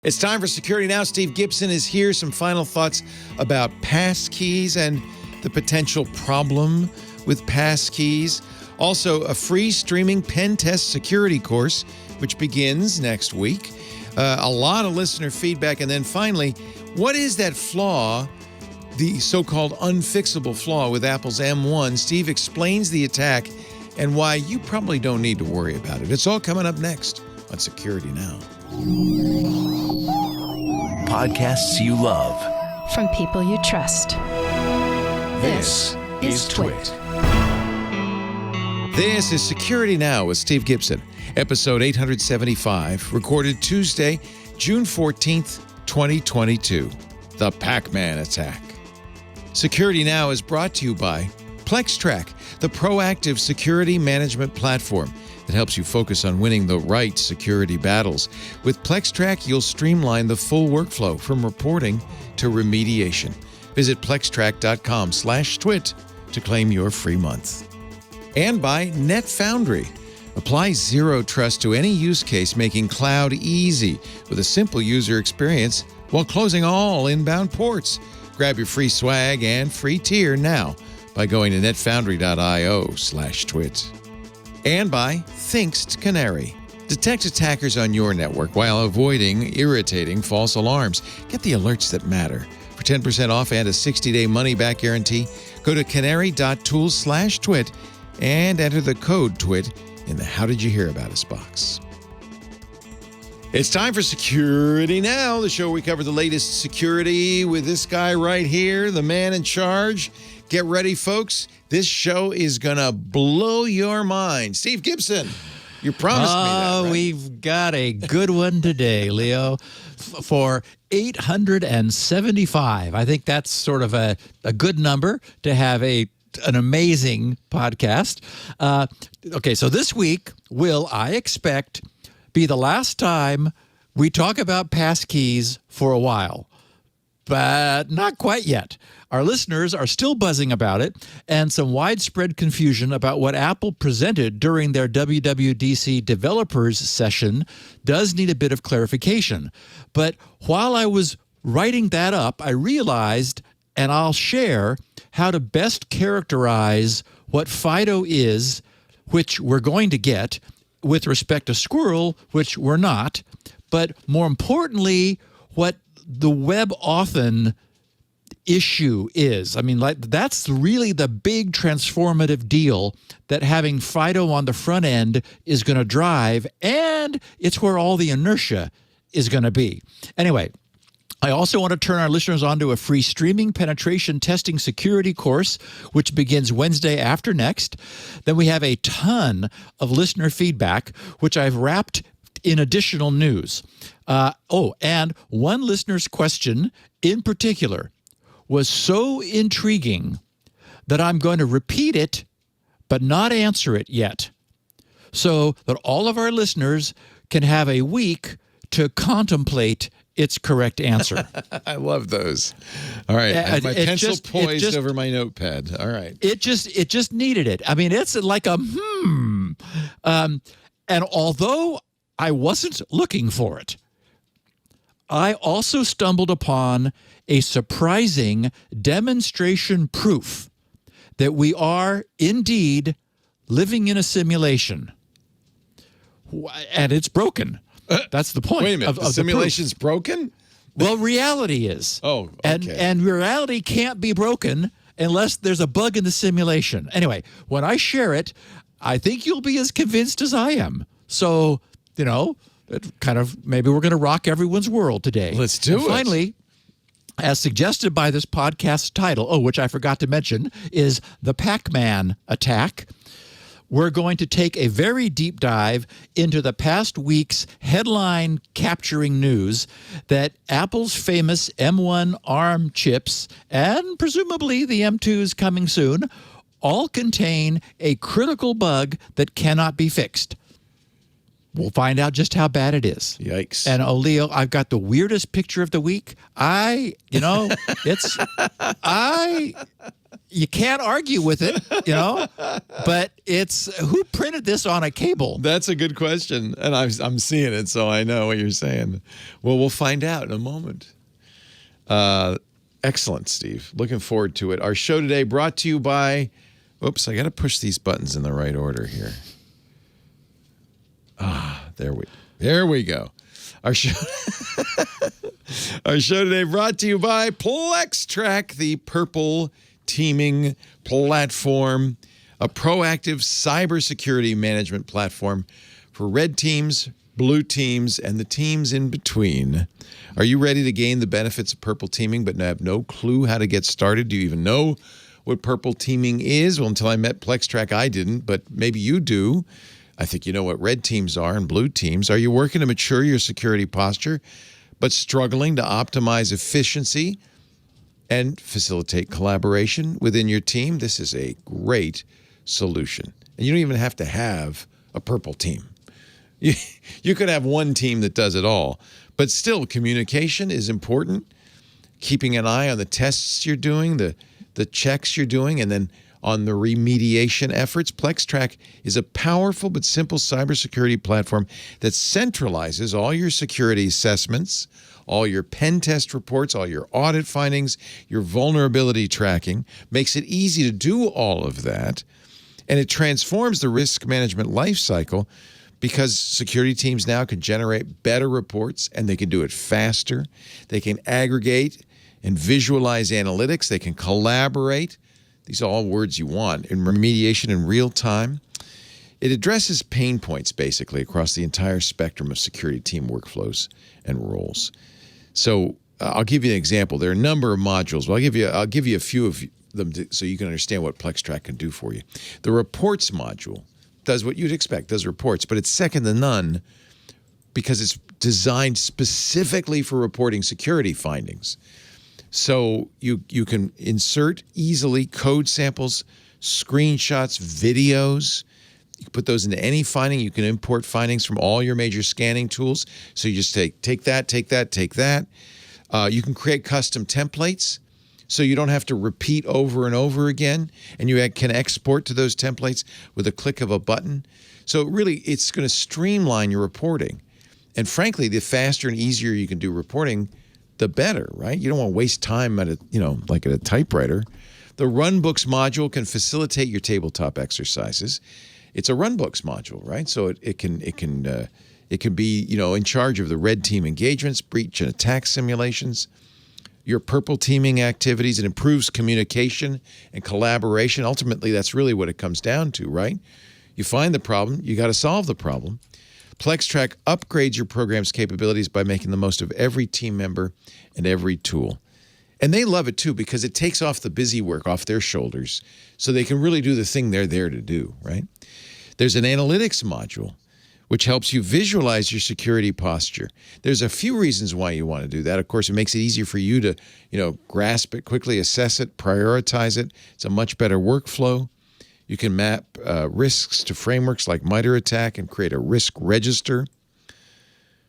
It's time for Security Now. Steve Gibson is here. Some final thoughts about passkeys and the potential problem with passkeys. Also, a free streaming pen test security course, which begins next week. A lot of listener feedback. And then finally, what is that flaw, the so-called unfixable flaw with Apple's M1? Steve explains the attack and why you probably don't need to worry about it. It's all coming up next on Security Now. Podcasts you love. From people you trust. This is TWiT. This is Security Now with Steve Gibson, episode 875, recorded Tuesday, June 14th, 2022. The PACMAN Attack. Security Now is brought to you by PlexTrac, the proactive security management platform that helps you focus on winning the right security battles. With PlexTrac, you'll streamline the full workflow from reporting to remediation. Visit plextrac.com/twit to claim your free month. And by NetFoundry. Apply zero trust to any use case, making cloud easy with a simple user experience while closing all inbound ports. Grab your free swag and free tier now by going to netfoundry.io/twit. And by Thinkst Canary. Detect attackers on your network while avoiding irritating false alarms. Get the alerts that matter. For 10% off and a 60-day money-back guarantee, go to canary.tools/twit and enter the code TWIT in the How Did You Hear About Us box. It's time for Security Now, the show where we cover the latest security with this guy right here, the man in charge. Get ready, folks. This show is going to blow your mind. Steve Gibson, you promised me that, right? We've got a good one today, Leo, for 875. I think that's sort of a good number to have an amazing podcast. Okay, so this week will, I expect, be the last time we talk about passkeys for a while, but not quite yet. Our listeners are still buzzing about it, and some widespread confusion about what Apple presented during their WWDC developers session does need a bit of clarification. But while I was writing that up, I realized, and I'll share, how to best characterize what FIDO is, which we're going to get, with respect to Squirrel, which we're not, but more importantly, what the WebAuthn issue is. I mean, that's really the big transformative deal that having FIDO on the front end is going to drive, and it's where all the inertia is going to be. Anyway, I also want to turn our listeners on to a free streaming penetration testing security course, which begins Wednesday after next. Then we have a ton of listener feedback, which I've wrapped in additional news. And one listener's question in particular was so intriguing that I'm going to repeat it, but not answer it yet, so that all of our listeners can have a week to contemplate its correct answer. I love those. All right. I have my pencil poised over my notepad. All right. It just needed it. I mean, it's like a and although I wasn't looking for it, I also stumbled upon a surprising demonstration proof that we are indeed living in a simulation. And it's broken. That's the point. Wait a minute. The simulation's broken? Well, reality is. Oh, okay. And reality can't be broken unless there's a bug in the simulation. Anyway, when I share it, I think you'll be as convinced as I am. So, maybe we're going to rock everyone's world today. Let's do it. Finally, as suggested by this podcast title, which I forgot to mention, is the PACMAN Attack. We're going to take a very deep dive into the past week's headline-capturing news that Apple's famous M1 ARM chips, and presumably the M2s coming soon, all contain a critical bug that cannot be fixed. We'll find out just how bad it is. Yikes. And, Leo, I've got the weirdest picture of the week. you can't argue with it, but it's who printed this on a cable? That's a good question, and I'm seeing it, so I know what you're saying. Well, we'll find out in a moment. Excellent, Steve. Looking forward to it. Our show today brought to you by... Oops, I got to push these buttons in the right order here. There we go. Our show today brought to you by PlexTrac, the purple teaming platform, a proactive cybersecurity management platform for red teams, blue teams, and the teams in between. Are you ready to gain the benefits of purple teaming but have no clue how to get started? Do you even know what purple teaming is? Well, until I met PlexTrac, I didn't, but maybe you do. I think you know what red teams are and blue teams. Are you working to mature your security posture, but struggling to optimize efficiency and facilitate collaboration within your team? This is a great solution. And you don't even have to have a purple team. You could have one team that does it all, but still communication is important. Keeping an eye on the tests you're doing, the checks you're doing, and then on the remediation efforts. PlexTrac is a powerful but simple cybersecurity platform that centralizes all your security assessments, all your pen test reports, all your audit findings, your vulnerability tracking, makes it easy to do all of that, and it transforms the risk management lifecycle because security teams now can generate better reports and they can do it faster. They can aggregate and visualize analytics. They can collaborate. These are all words you want in remediation in real time. It addresses pain points basically across the entire spectrum of security team workflows and roles. So I'll give you an example. There are a number of modules. Well, I'll give you a few of them so you can understand what PlexTrac can do for you. The reports module does what you'd expect, does reports, but it's second to none because it's designed specifically for reporting security findings. So you can insert easily code samples, screenshots, videos. You can put those into any finding. You can import findings from all your major scanning tools. So you just take that. You can create custom templates so you don't have to repeat over and over again. And you can export to those templates with a click of a button. So really, it's going to streamline your reporting. And frankly, the faster and easier you can do reporting, the better, right? You don't want to waste time at like at a typewriter. The runbooks module can facilitate your tabletop exercises. It's a runbooks module, right? So it can be in charge of the red team engagements, breach and attack simulations, your purple teaming activities. It improves communication and collaboration. Ultimately, that's really what it comes down to, right? You find the problem, you got to solve the problem. PlexTrac upgrades your program's capabilities by making the most of every team member and every tool. And they love it too because it takes off the busy work off their shoulders so they can really do the thing they're there to do, right? There's an analytics module which helps you visualize your security posture. There's a few reasons why you want to do that. Of course, it makes it easier for you to, grasp it quickly, assess it, prioritize it. It's a much better workflow. You can map risks to frameworks like MITRE ATT&CK and create a risk register.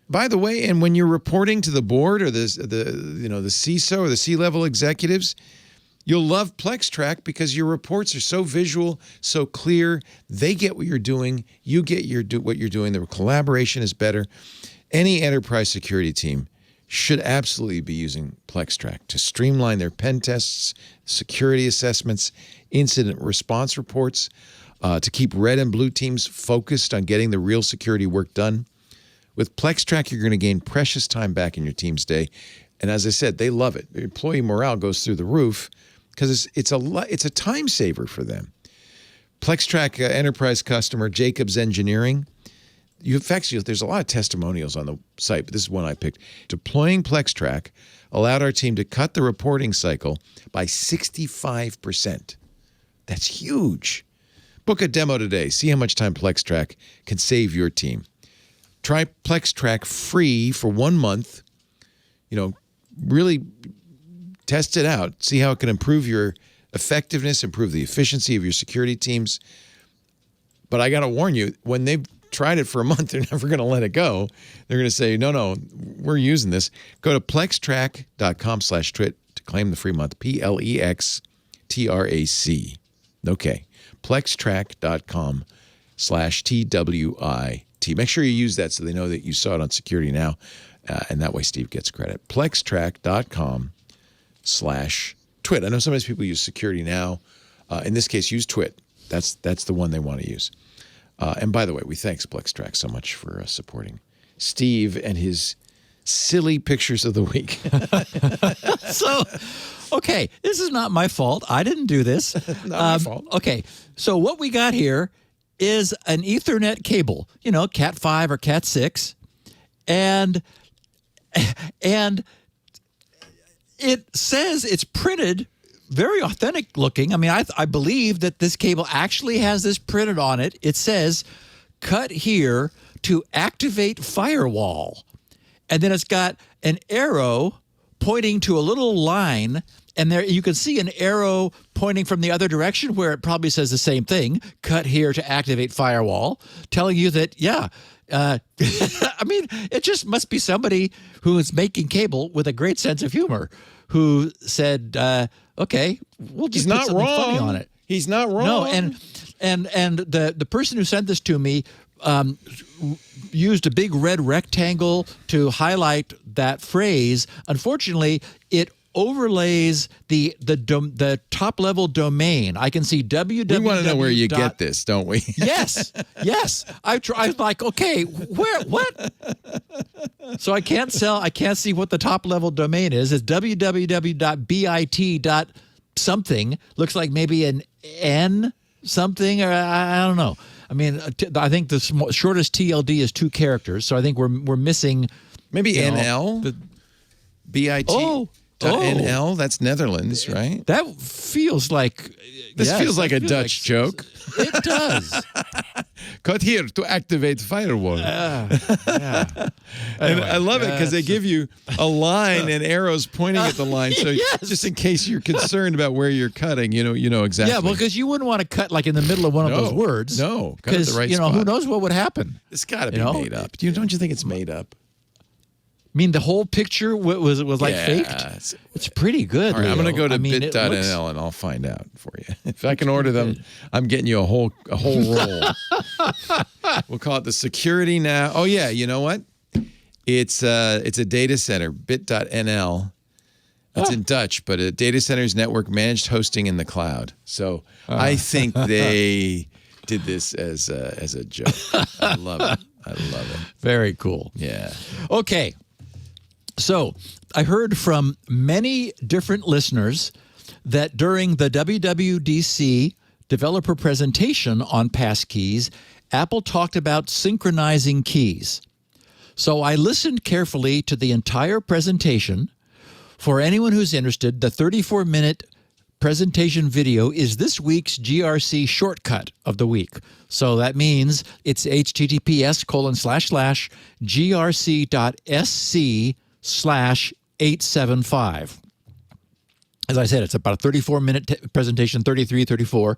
By the way, and when you're reporting to the board or the CISO or the C-level executives, you'll love PlexTrac because your reports are so visual, so clear. They get what you're doing. You get what you're doing. The collaboration is better. Any enterprise security team should absolutely be using PlexTrac to streamline their pen tests, security assessments, incident response reports, to keep red and blue teams focused on getting the real security work done. With PlexTrac, you're going to gain precious time back in your team's day. And as I said, they love it. Employee morale goes through the roof because it's a time saver for them. PlexTrac enterprise customer Jacobs Engineering. There's a lot of testimonials on the site, but this is one I picked. Deploying PlexTrac allowed our team to cut the reporting cycle by 65%. That's huge. Book a demo today. See how much time PlexTrac can save your team. Try PlexTrac free for 1 month. Really test it out. See how it can improve your effectiveness, improve the efficiency of your security teams. But I got to warn you, when they've tried it for a month, they're never going to let it go. They're going to say, no, we're using this. Go to plextrac.com/twit to claim the free month, PlexTrac PlexTrac. Okay. PlexTrac.com/TWIT. Make sure you use that so they know that you saw it on Security Now, and that way Steve gets credit. PlexTrac.com/TWiT. I know sometimes people use Security Now. In this case, use TWiT. That's the one they want to use. And by the way, we thanks PlexTrac so much for supporting Steve and his silly pictures of the week. So, okay, this is not my fault. I didn't do this. Not my fault. Okay, so what we got here is an Ethernet cable, Cat 5 or Cat 6, and it says it's printed very authentic looking. I mean, I believe that this cable actually has this printed on it. It says, cut here to activate firewall. And then it's got an arrow pointing to a little line, and there you can see an arrow pointing from the other direction where it probably says the same thing, cut here to activate firewall, telling you that, I mean, it just must be somebody who is making cable with a great sense of humor who said, okay, we'll just put something funny on it. He's not wrong. No, and the person who sent this to me used a big red rectangle to highlight that phrase. Unfortunately, it overlays the top level domain. I can see www. We want to know where you get this, don't we? Yes. I'm like, okay, what? So I can't see what the top level domain is. It's www.bit.something. Looks like maybe an N something, or I don't know. I mean, I think the shortest TLD is 2 characters, so I think we're missing maybe NL. BIT. NL. That's Netherlands, right? That feels like feels like a Dutch joke. It does. Cut here to activate firewall. Yeah. Anyway, I love it because they give you a line and arrows pointing at the line. So just in case you're concerned about where you're cutting, you know exactly. Yeah, well, because you wouldn't want to cut like in the middle of one of those words. No, cut at the right spot. Who knows what would happen? It's got to be made up. Don't you think it's made up? I mean, the whole picture was like faked. It's pretty good. All right, Leo. I'm going to go to bit.nl and I'll find out for you. If I can order them, I'm getting you a whole roll. We'll call it the Security Now. Oh yeah, you know what? It's a data center. Bit.nl. It's in Dutch, but a data center's network managed hosting in the cloud. So I think they did this as a joke. I love it. Very cool. Yeah. Okay. So I heard from many different listeners that during the WWDC developer presentation on passkeys, Apple talked about synchronizing keys. So I listened carefully to the entire presentation. For anyone who's interested, the 34-minute presentation video is this week's GRC shortcut of the week. So that means it's https://grc.sc/875. As I said, it's about a 34-minute presentation, 33, 34.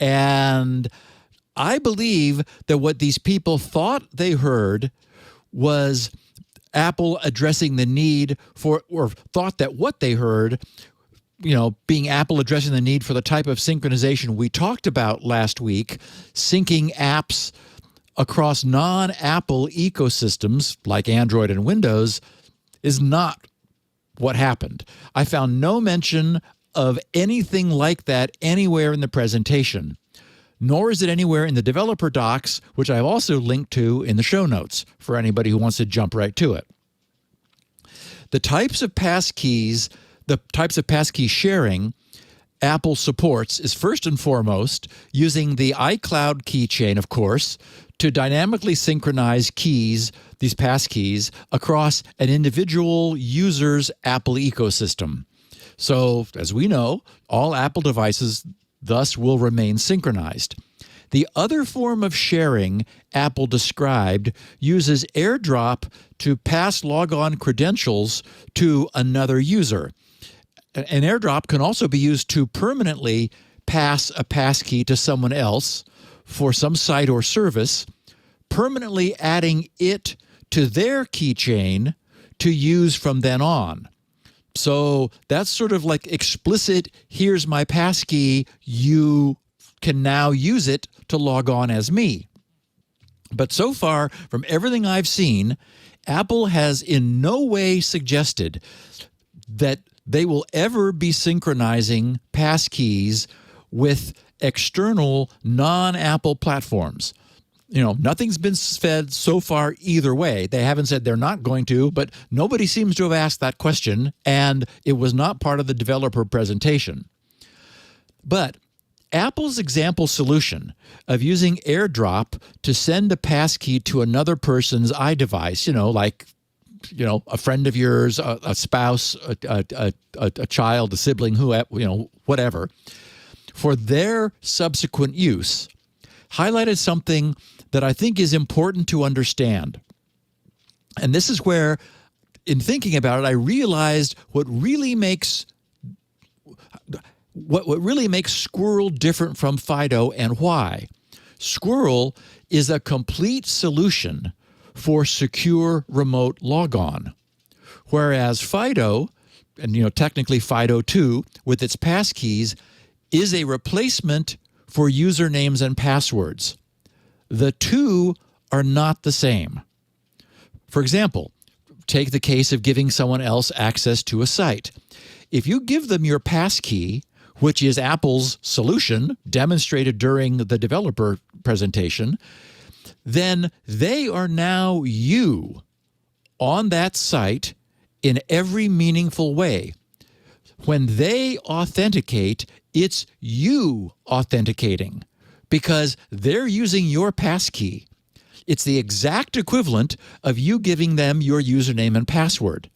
And I believe that what these people thought they heard was Apple addressing the need for, or thought that what they heard, being Apple addressing the need for the type of synchronization we talked about last week, syncing apps across non-Apple ecosystems like Android and Windows, is not what happened. I found no mention of anything like that anywhere in the presentation, nor is it anywhere in the developer docs, which I've also linked to in the show notes for anybody who wants to jump right to it. The types of passkey sharing Apple supports is first and foremost using the iCloud keychain, of course, to dynamically synchronize keys, these passkeys, across an individual user's Apple ecosystem. So, as we know, all Apple devices thus will remain synchronized. The other form of sharing Apple described uses AirDrop to pass logon credentials to another user. An AirDrop can also be used to permanently pass a passkey to someone else for some site or service, permanently adding it to their keychain to use from then on. So that's sort of like explicit, here's my passkey, you can now use it to log on as me. But so far, from everything I've seen, Apple has in no way suggested that they will ever be synchronizing passkeys with external non-Apple platforms. Nothing's been said so far either way. They haven't said they're not going to, but nobody seems to have asked that question, and it was not part of the developer presentation. But Apple's example solution of using AirDrop to send a passkey to another person's iDevice, a friend of yours, a spouse, a child, a sibling, whatever, for their subsequent use, highlighted something that I think is important to understand. And this is where, in thinking about it, I realized what really makes Squirrel different from FIDO and why. Squirrel is a complete solution for secure remote logon, whereas FIDO, and technically FIDO 2 with its passkeys, is a replacement for usernames and passwords. The two are not the same. For example, take the case of giving someone else access to a site. If you give them your passkey, which is Apple's solution demonstrated during the developer presentation, then they are now you on that site in every meaningful way. When they authenticate, it's you authenticating because they're using your passkey. It's the exact equivalent of you giving them your username and password.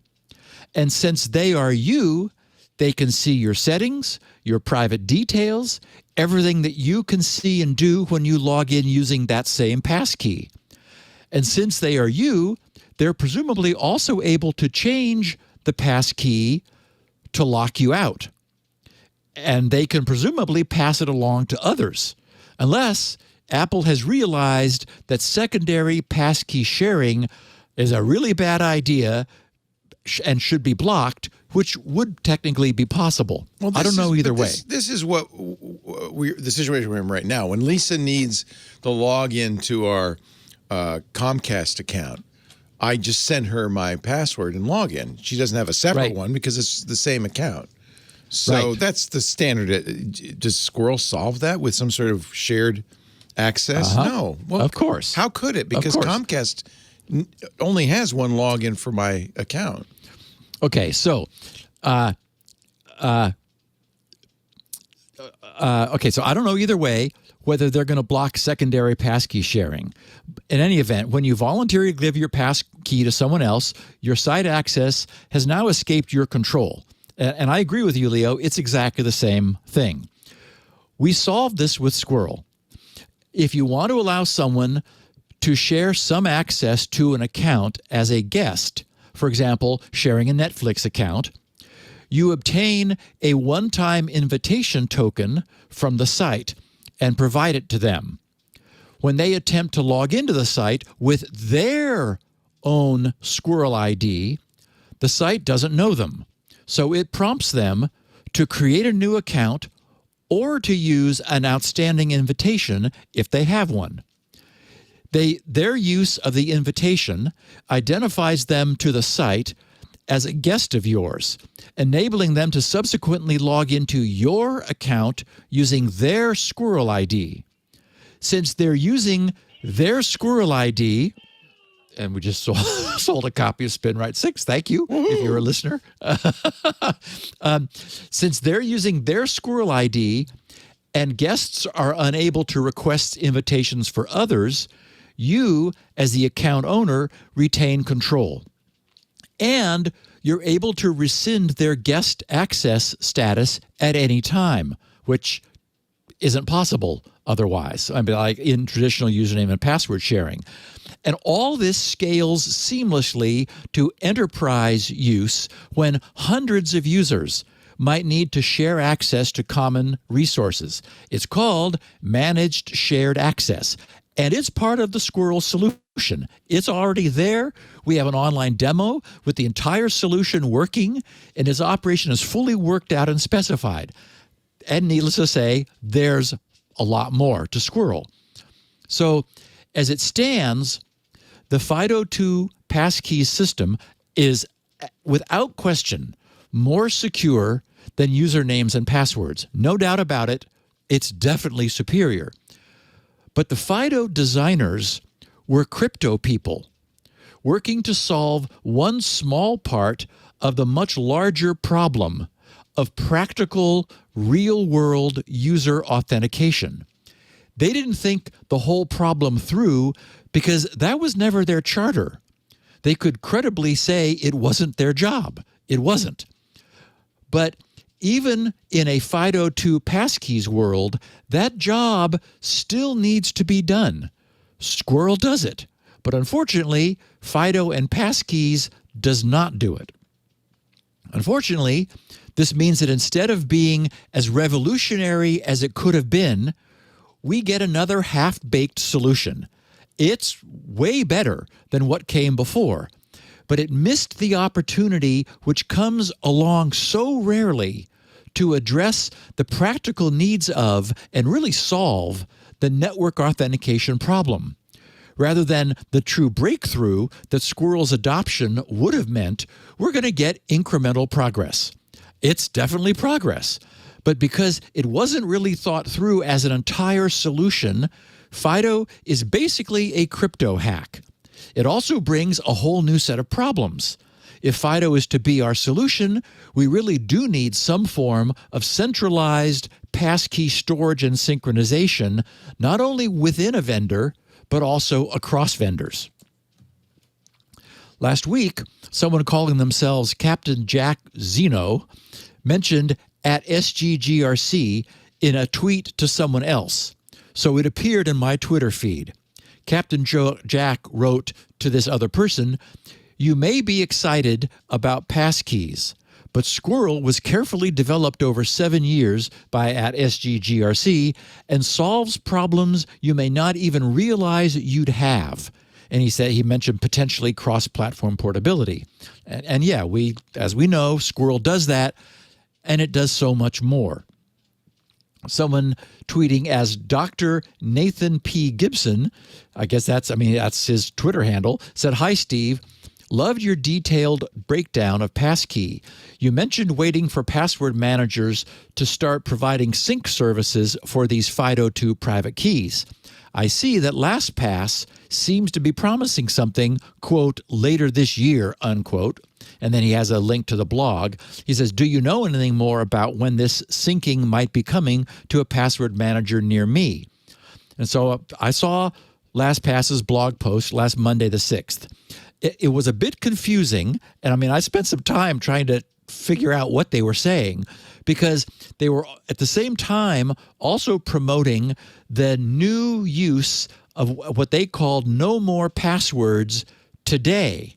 And since they are you, they can see your settings, your private details, everything that you can see and do when you log in using that same passkey. And since they are you, they're presumably also able to change the passkey to lock you out. And they can presumably pass it along to others, unless Apple has realized that secondary passkey sharing is a really bad idea and should be blocked, which would technically be possible. Well, I don't know either way. This is what the situation we're in right now. When Lisa needs to log into our Comcast account, I just send her my password and log in. She doesn't have a separate one because it's the same account. So that's the standard. Does Squirrel solve that with some sort of shared access? No. Well, of course. How could it? Because Comcast only has one login for my account. Okay, so so I don't know either way whether they're going to block secondary passkey sharing. In any event, when you voluntarily give your passkey to someone else, your site access has now escaped your control. And I agree with you, Leo, it's exactly the same thing. We solved this with Squirrel. If you want to allow someone to share some access to an account as a guest, for example, sharing a Netflix account, you obtain a one-time invitation token from the site and provide it to them. When they attempt to log into the site with their own Squirrel ID, the site doesn't know them. So it prompts them to create a new account or to use an outstanding invitation if they have one. Their use of the invitation identifies them to the site as a guest of yours, enabling them to subsequently log into your account using their Squirrel ID. Since they're using their Squirrel ID, and we just sold a copy of SpinRite 6, thank you, if you're a listener. Since they're using their Squirrel ID and guests are unable to request invitations for others, you, as the account owner, retain control. And you're able to rescind their guest access status at any time, which isn't possible otherwise. I mean, like in traditional username and password sharing. And all this scales seamlessly to enterprise use when hundreds of users might need to share access to common resources. It's called Managed Shared Access, and it's part of the Squirrel solution. It's already there. We have an online demo with the entire solution working, and its operation is fully worked out and specified. And needless to say, there's a lot more to squirrel. So as it stands, the FIDO2 Passkeys system is, without question, more secure than usernames and passwords. No doubt about it, it's definitely superior. But the FIDO designers were crypto people working to solve one small part of the much larger problem of practical, real-world user authentication. They didn't think the whole problem through because that was never their charter. They could credibly say it wasn't their job. It wasn't. But even in a FIDO2 Passkeys world, that job still needs to be done. Squirrel does it. But unfortunately, FIDO and Passkeys does not do it. Unfortunately, this means that instead of being as revolutionary as it could have been, we get another half-baked solution. It's way better than what came before, but it missed the opportunity which comes along so rarely to address the practical needs of and really solve the network authentication problem. Rather than the true breakthrough that Squirrel's adoption would have meant, we're going to get incremental progress. It's definitely progress, but because it wasn't really thought through as an entire solution, FIDO is basically a crypto hack. It also brings a whole new set of problems. If FIDO is to be our solution, we really do need some form of centralized passkey storage and synchronization, not only within a vendor, but also across vendors. Last week, someone calling themselves Captain Jack Zeno mentioned at SGGRC in a tweet to someone else. So it appeared in my Twitter feed. Captain Jack wrote to this other person, "You may be excited about passkeys, but Squirrel was carefully developed over 7 years by at SGGRC and solves problems you may not even realize you'd have." And he mentioned potentially cross-platform portability. And yeah, as we know, Squirrel does that, and it does so much more. Someone tweeting as Dr. Nathan P. Gibson, I guess that's his Twitter handle, said, "Hi, Steve. Loved your detailed breakdown of passkey. You mentioned waiting for password managers to start providing sync services for these FIDO2 private keys. I see that LastPass seems to be promising something, quote, later this year, unquote." And then he has a link to the blog. He says, "Do you know anything more about when this syncing might be coming to a password manager near me?" And so I saw LastPass's blog post last Monday the 6th. It was a bit confusing, and I spent some time trying to figure out what they were saying, because they were at the same time also promoting the new use of what they called no more passwords today.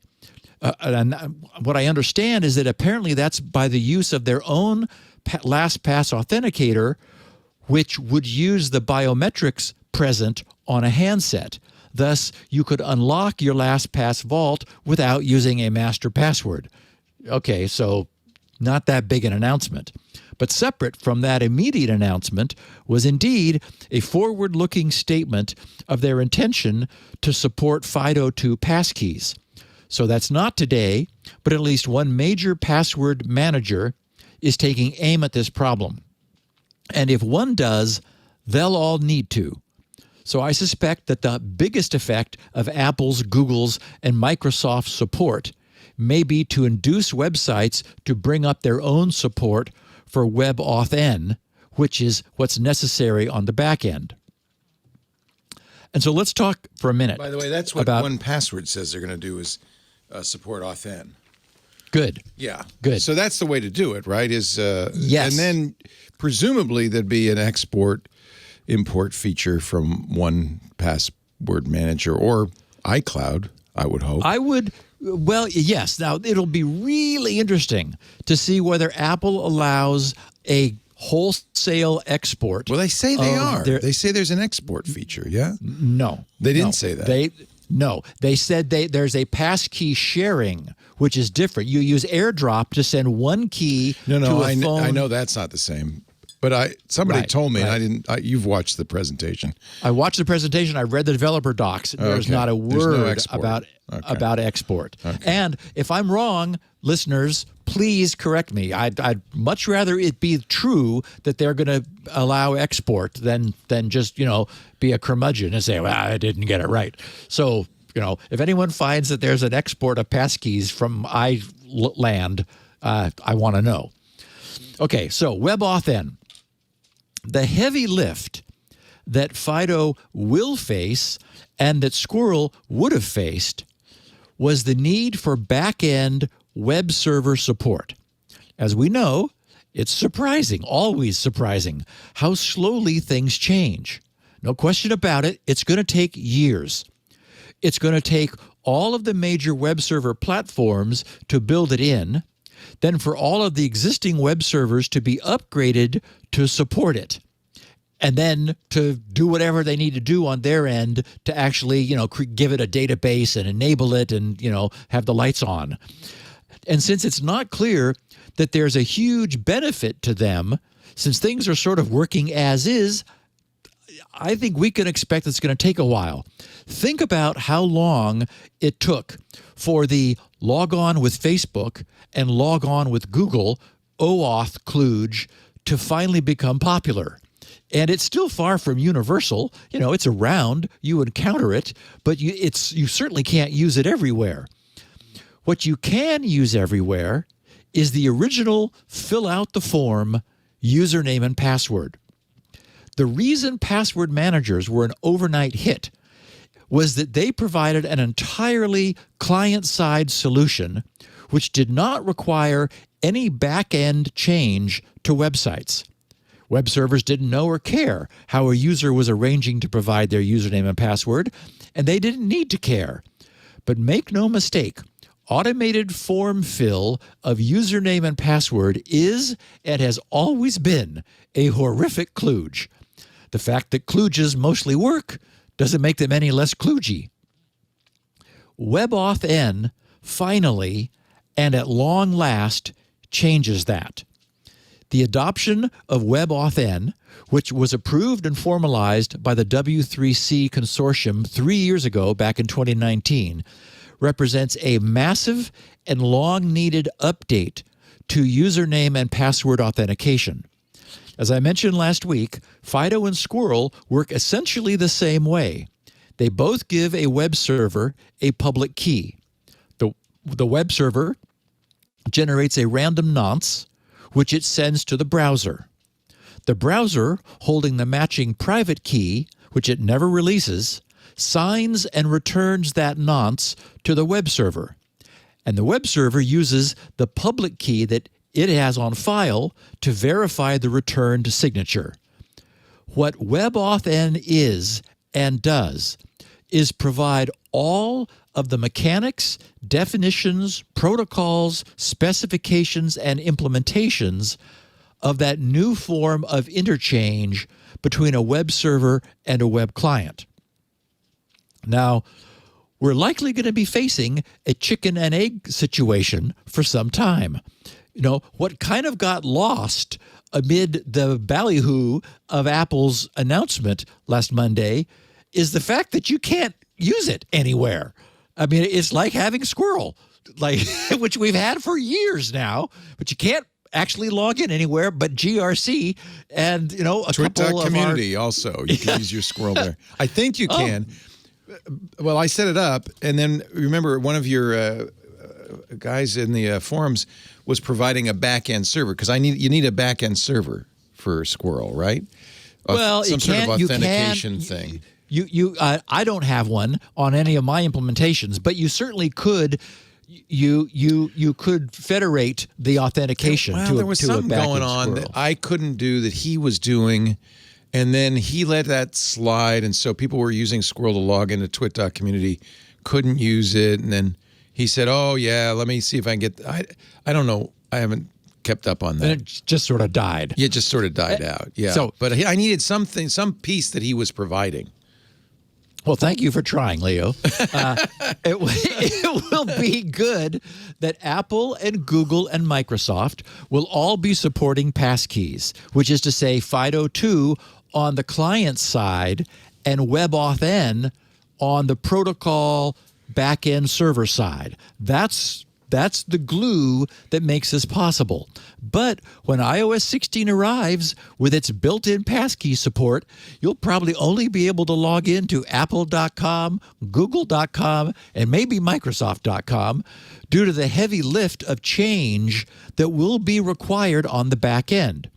And what I understand is that apparently that's by the use of their own LastPass authenticator, which would use the biometrics present on a handset. Thus, you could unlock your LastPass vault without using a master password. Okay, so not that big an announcement. But separate from that immediate announcement was indeed a forward-looking statement of their intention to support FIDO2 passkeys. So that's not today, but at least one major password manager is taking aim at this problem. And if one does, they'll all need to. So I suspect that the biggest effect of Apple's, Google's, and Microsoft's support may be to induce websites to bring up their own support for WebAuthn, which is what's necessary on the back end. And so let's talk for a minute. By the way, that's what 1Password says they're going to do is support Authn. Good. Yeah. Good. So that's the way to do it, right? Yes. And then presumably there'd be an import feature from 1Password Manager or iCloud, I would hope. Well, yes. Now, it'll be really interesting to see whether Apple allows a wholesale export. Well, they say they are. They say there's an export feature, yeah? No. They didn't say that. No, they said there's a passkey sharing, which is different. You use AirDrop to send one key to a phone. I know that's not the same. But somebody told me, and you've watched the presentation. I watched the presentation. I read the developer docs. There's not a word about export. Okay. And if I'm wrong, listeners, please correct me. I'd much rather it be true that they're going to allow export than just, be a curmudgeon and say, well, I didn't get it right. So, if anyone finds that there's an export of passkeys from iLand, I want to know. Okay, so WebAuthn. The heavy lift that FIDO will face and that Squirrel would have faced was the need for back-end web server support. As we know, it's surprising, always surprising, how slowly things change. No question about it, it's going to take years. It's going to take all of the major web server platforms to build it in, then for all of the existing web servers to be upgraded to support it, and then to do whatever they need to do on their end to actually, give it a database and enable it and, have the lights on. And since it's not clear that there's a huge benefit to them, since things are sort of working as is, I think we can expect it's going to take a while. Think about how long it took for the log on with Facebook and log on with Google OAuth kludge to finally become popular. And it's still far from universal. It's around, you encounter it, but you certainly can't use it everywhere. What you can use everywhere is the original fill out the form username and password. The reason password managers were an overnight hit was that they provided an entirely client-side solution which did not require any back-end change to websites. Web servers didn't know or care how a user was arranging to provide their username and password, and they didn't need to care. But make no mistake, automated form fill of username and password is and has always been a horrific kludge. The fact that kludges mostly work doesn't make them any less kludgy. WebAuthn finally, and at long last, changes that. The adoption of WebAuthn, which was approved and formalized by the W3C consortium 3 years ago, back in 2019, represents a massive and long-needed update to username and password authentication. As I mentioned last week, FIDO and Squirrel work essentially the same way. They both give a web server a public key. The web server generates a random nonce, which it sends to the browser. The browser, holding the matching private key, which it never releases, signs and returns that nonce to the web server. And the web server uses the public key that it has on file to verify the returned signature. What WebAuthn is and does is provide all of the mechanics, definitions, protocols, specifications, and implementations of that new form of interchange between a web server and a web client. Now, we're likely going to be facing a chicken and egg situation for some time. What kind of got lost amid the ballyhoo of Apple's announcement last Monday is the fact that you can't use it anywhere. I mean, it's like having Squirrel, which we've had for years now, but you can't actually log in anywhere but GRC and, a couple of community also. You can use your Squirrel there. I think you can. Well, I set it up, and then remember one of your guys in the forums was providing a back-end server because you need a back-end server for Squirrel, right? Well, some sort of authentication thing. I don't have one on any of my implementations, but you certainly could. You could federate the authentication to a backend there was something going on Squirrel that I couldn't do that he was doing, and then he let that slide, and so people were using Squirrel to log into TWiT.community, couldn't use it, and then he said, "Oh yeah, let me see if I can get." I don't know. I haven't kept up on that. And it just sort of died. Yeah, it just sort of died out. Yeah. So, but I needed some piece that he was providing. Well, thank you for trying, Leo. It will be good that Apple and Google and Microsoft will all be supporting passkeys, which is to say FIDO2 on the client side and WebAuthn on the protocol back-end server side. That's the glue that makes this possible. But when iOS 16 arrives with its built-in passkey support, you'll probably only be able to log into apple.com, google.com, and maybe microsoft.com due to the heavy lift of change that will be required on the back end.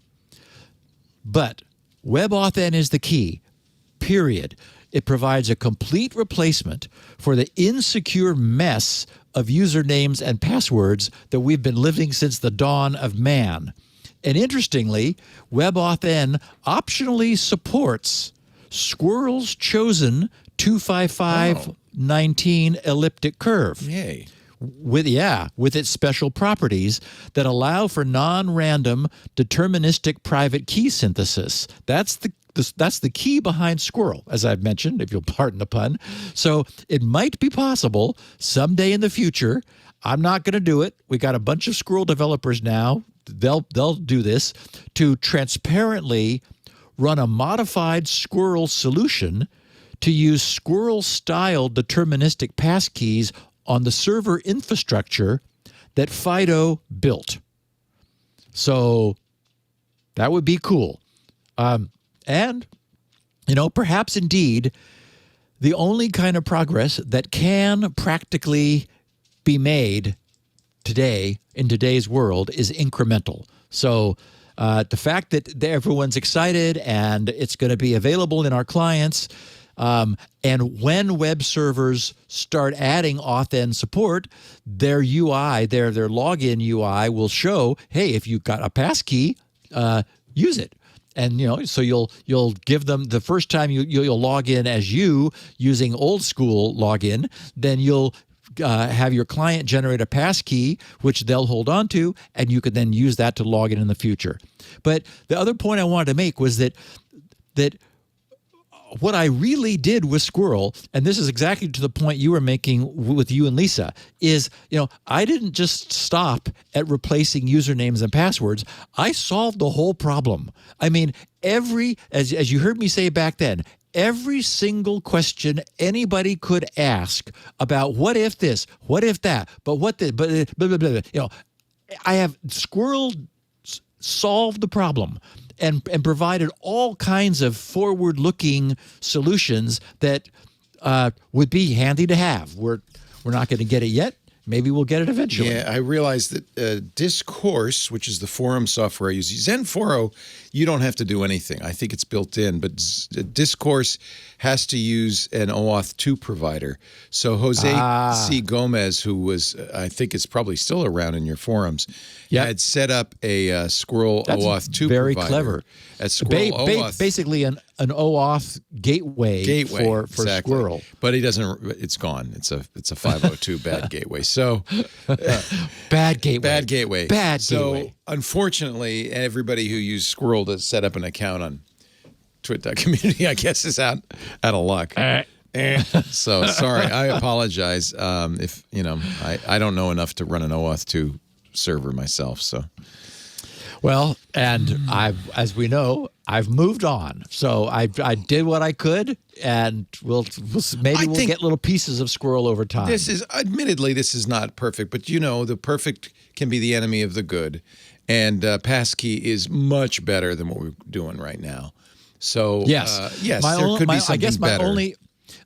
But WebAuthn is the key, period. It provides a complete replacement for the insecure mess of usernames and passwords that we've been living since the dawn of man. And interestingly, WebAuthn optionally supports Squirrel's chosen 25519 elliptic curve. Yay. With its special properties that allow for non-random deterministic private key synthesis. That's the key behind Squirrel, as I've mentioned, if you'll pardon the pun. So it might be possible someday in the future. I'm not going to do it. We got a bunch of Squirrel developers now. They'll do this to transparently run a modified Squirrel solution to use Squirrel-style deterministic passkeys on the server infrastructure that FIDO built. So that would be cool. And, perhaps indeed, the only kind of progress that can practically be made today in today's world is incremental. So the fact that everyone's excited and it's going to be available in our clients, and when web servers start adding authn support, their UI, their login UI will show, hey, if you've got a passkey, use it. And so you'll give them the first time you'll log in as you using old school login, then you'll have your client generate a passkey which they'll hold on to, and you could then use that to log in the future. But the other point I wanted to make was that what I really did with Squirrel, and this is exactly to the point you were making with you and Lisa, is, I didn't just stop at replacing usernames and passwords. I solved the whole problem. I mean, as you heard me say back then, every single question anybody could ask about what if this, what if that, but what the, but blah, blah, blah, blah. I have Squirrel solved the problem. And provided all kinds of forward-looking solutions that would be handy to have. We're not going to get it yet. Maybe we'll get it eventually. Yeah, I realized that Discourse, which is the forum software I use, Zen4o, you don't have to do anything. I think it's built in, but Discourse has to use an OAuth 2 provider. So Jose C. Gomez, who was, I think it's probably still around in your forums, had set up a Squirrel OAuth 2 very provider. Clever. At Squirrel OAuth. Basically an OAuth gateway for exactly. Squirrel. But he doesn't, it's gone. It's a 502 bad gateway. So bad gateway. Bad gateway. Bad so, gateway. Unfortunately, everybody who used Squirrel to set up an account on TWiT.community, I guess, is out of luck. So sorry, I apologize. If I don't know enough to run an OAuth 2 server myself. So, well, and as we know, I've moved on. So I did what I could, and we'll get little pieces of Squirrel over time. Admittedly, this is not perfect, but the perfect can be the enemy of the good, and passkey is much better than what we're doing right now. So yes, there could be something better.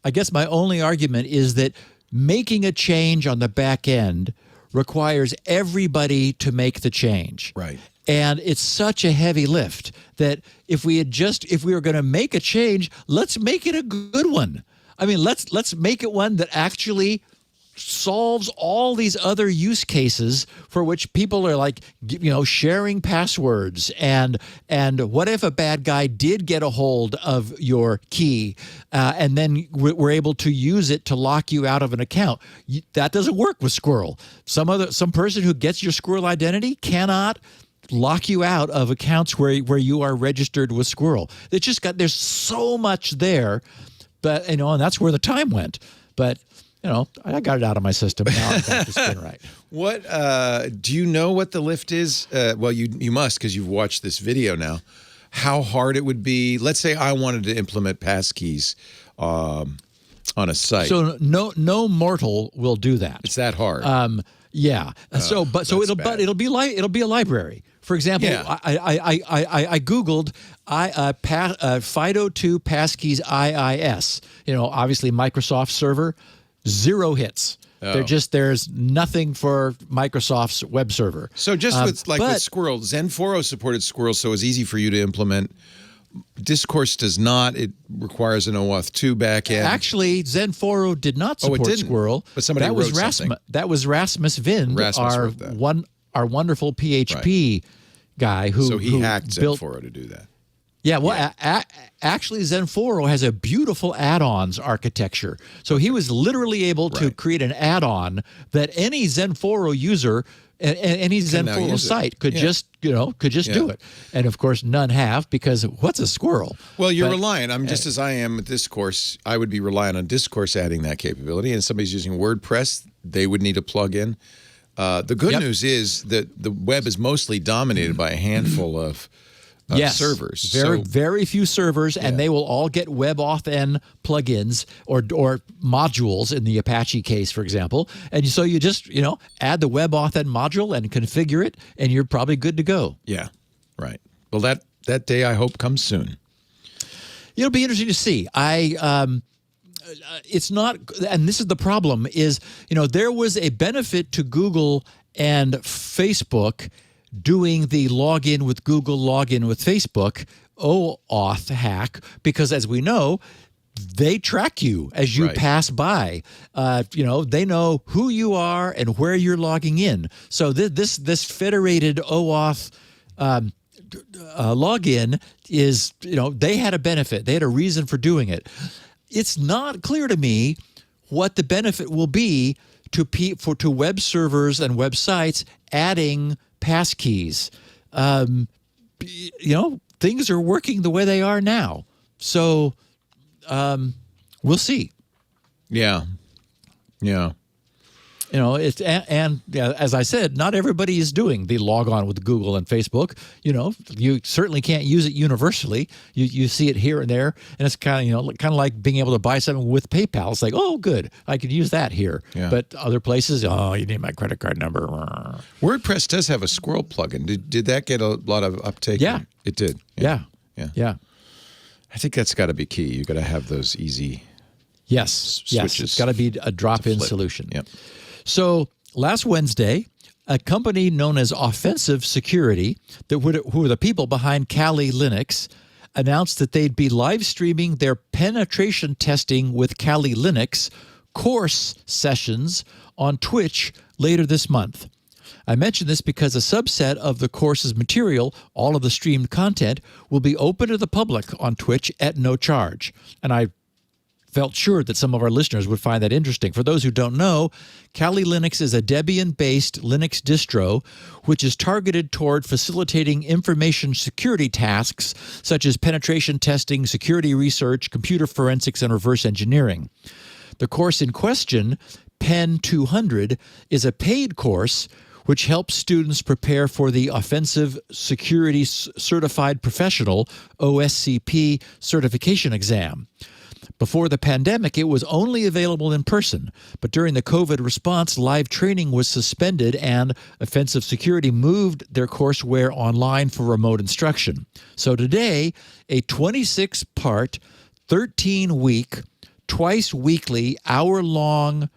I guess my only argument is that making a change on the back end requires everybody to make the change. Right. And it's such a heavy lift that if we were going to make a change, let's make it a good one. I mean, let's make it one that actually solves all these other use cases for which people are like, sharing passwords and what if a bad guy did get a hold of your key and then we're able to use it to lock you out of an account. That doesn't work with Squirrel. Some person who gets your Squirrel identity cannot lock you out of accounts where you are registered with Squirrel. There's so much there. but and that's where the time went. But I got it out of my system. Now I'm back to spin right. What do you know what the lift is? Well, you must, because you've watched this video now. How hard it would be? Let's say I wanted to implement passkeys on a site. So no mortal will do that. It's that hard. Yeah. It'll be a library. For example, Yeah. I Googled FIDO2 Passkeys IIS. Obviously Microsoft server, 0 hits. Oh. There's nothing for Microsoft's web server. So just with Squirrel, Zen4o supported Squirrel, so it's easy for you to implement. Discourse does not. It requires an OAuth2 backend. Actually, Zen4o did not support Squirrel. But somebody wrote something. That was Rasmus Vind, our wonderful PHP guy who hacked Zen4o to do that. Yeah, well, actually, Zen4o has a beautiful add-ons architecture. So he was literally able to create an add-on that any Zen4o user, any Zen4o site could just do it. And of course, none have, because what's a squirrel? Well, you're relying. I'm just as I am with Discourse. I would be relying on Discourse adding that capability. And somebody's using WordPress, they would need a plug-in. The good news is that the web is mostly dominated by a handful of servers. Very few servers, and they will all get WebAuthn plugins or modules in the Apache case, for example. And so you just, add the WebAuthn module and configure it, and you're probably good to go. Yeah, right. Well, that day, I hope, comes soon. It'll be interesting to see. It's not, and this is the problem, is, there was a benefit to Google and Facebook doing the login with Google, login with Facebook OAuth hack, because as we know, they track you as you pass by. They know who you are and where you're logging in. So this federated OAuth login is, they had a benefit. They had a reason for doing it. It's not clear to me what the benefit will be to web servers and websites adding passkeys. Things are working the way they are now. So we'll see. Yeah. As I said, not everybody is doing the log on with Google and Facebook. You certainly can't use it universally. You see it here and there, and it's kind of like being able to buy something with PayPal. It's like, oh, good, I could use that here. Yeah. But other places, you need my credit card number. WordPress does have a Squirrel plugin. Did that get a lot of uptake? Yeah, it did. Yeah. I think that's got to be key. You got to have those easy. Yes. It's got to be a drop-in solution. Yep. So last Wednesday, a company known as Offensive Security, who are the people behind Kali Linux, announced that they'd be live streaming their penetration testing with Kali Linux course sessions on Twitch later this month. I mention this because a subset of the course's material, all of the streamed content, will be open to the public on Twitch at no charge. And I felt sure that some of our listeners would find that interesting. For those who don't know, Kali Linux is a Debian-based Linux distro which is targeted toward facilitating information security tasks such as penetration testing, security research, computer forensics, and reverse engineering. The course in question, Pen 200, is a paid course which helps students prepare for the Offensive Security Certified Professional, OSCP, certification exam. Before the pandemic, it was only available in person, but during the COVID response, live training was suspended and Offensive Security moved their courseware online for remote instruction. So today, a 26-part, 13-week, twice-weekly, hour-long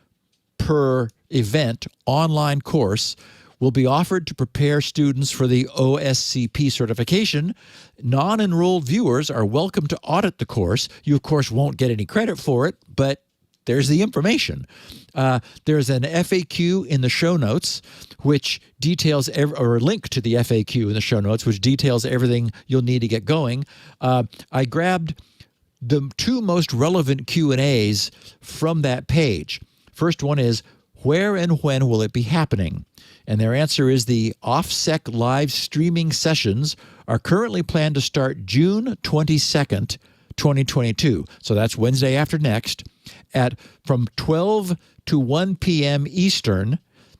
per event online course will be offered to prepare students for the OSCP certification. Non-enrolled viewers are welcome to audit the course. You, of course, won't get any credit for it, but there's the information. There's an FAQ in the show notes, which details, or a link to the FAQ in the show notes, which details everything you'll need to get going. I grabbed the two most relevant Q&As from that page. First one is, where and when will it be happening? And their answer is the OffSec live streaming sessions are currently planned to start June 22nd, 2022. So that's Wednesday after next from 12 to 1 p.m. Eastern.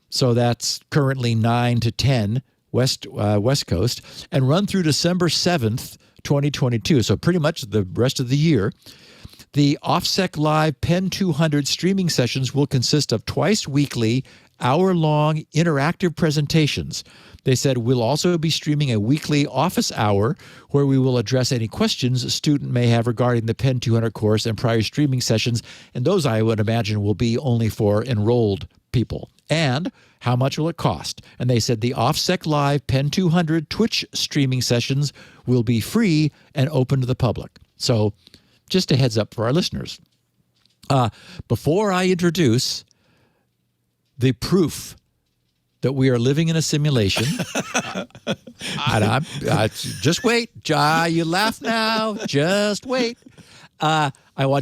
So that's currently 9 to 10 West Coast, and run through December 7th, 2022. So pretty much the rest of the year. The OffSec Live Pen 200 streaming sessions will consist of twice weekly, hour-long interactive presentations. They said we'll also be streaming a weekly office hour where we will address any questions a student may have regarding the Pen 200 course and prior streaming sessions. And those, I would imagine, will be only for enrolled people. And how much will it cost? And they said the OffSec Live Pen 200 Twitch streaming sessions will be free and open to the public. So just a heads up for our listeners. Before I introduce the proof that we are living in a simulation, and just wait. You laugh now. Just wait. I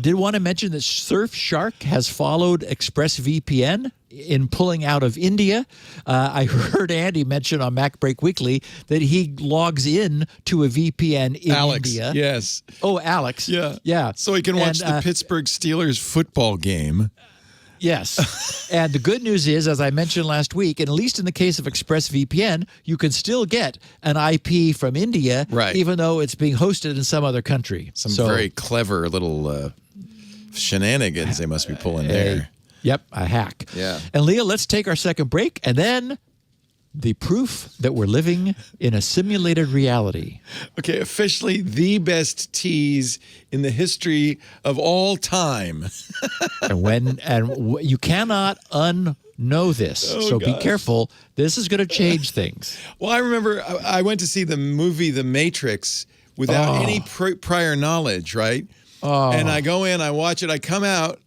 did want to mention that Surfshark has followed ExpressVPN in pulling out of India. I heard Andy mention on MacBreak Weekly that he logs in to a VPN in India. Yes. Oh, Alex. Yeah. So he can watch the Pittsburgh Steelers football game. Yes. And the good news is, as I mentioned last week, and at least in the case of ExpressVPN, you can still get an IP from India, right, even though it's being hosted in some other country. Some very clever little shenanigans they must be pulling there. Yep, a hack. Yeah. And Leo, let's take our second break, and then the proof that we're living in a simulated reality. Okay, officially the best tease in the history of all time. and you cannot unknow this, so be careful. This is going to change things. Well, I remember I went to see the movie The Matrix without any prior knowledge, right? And I go in, I watch it, I come out,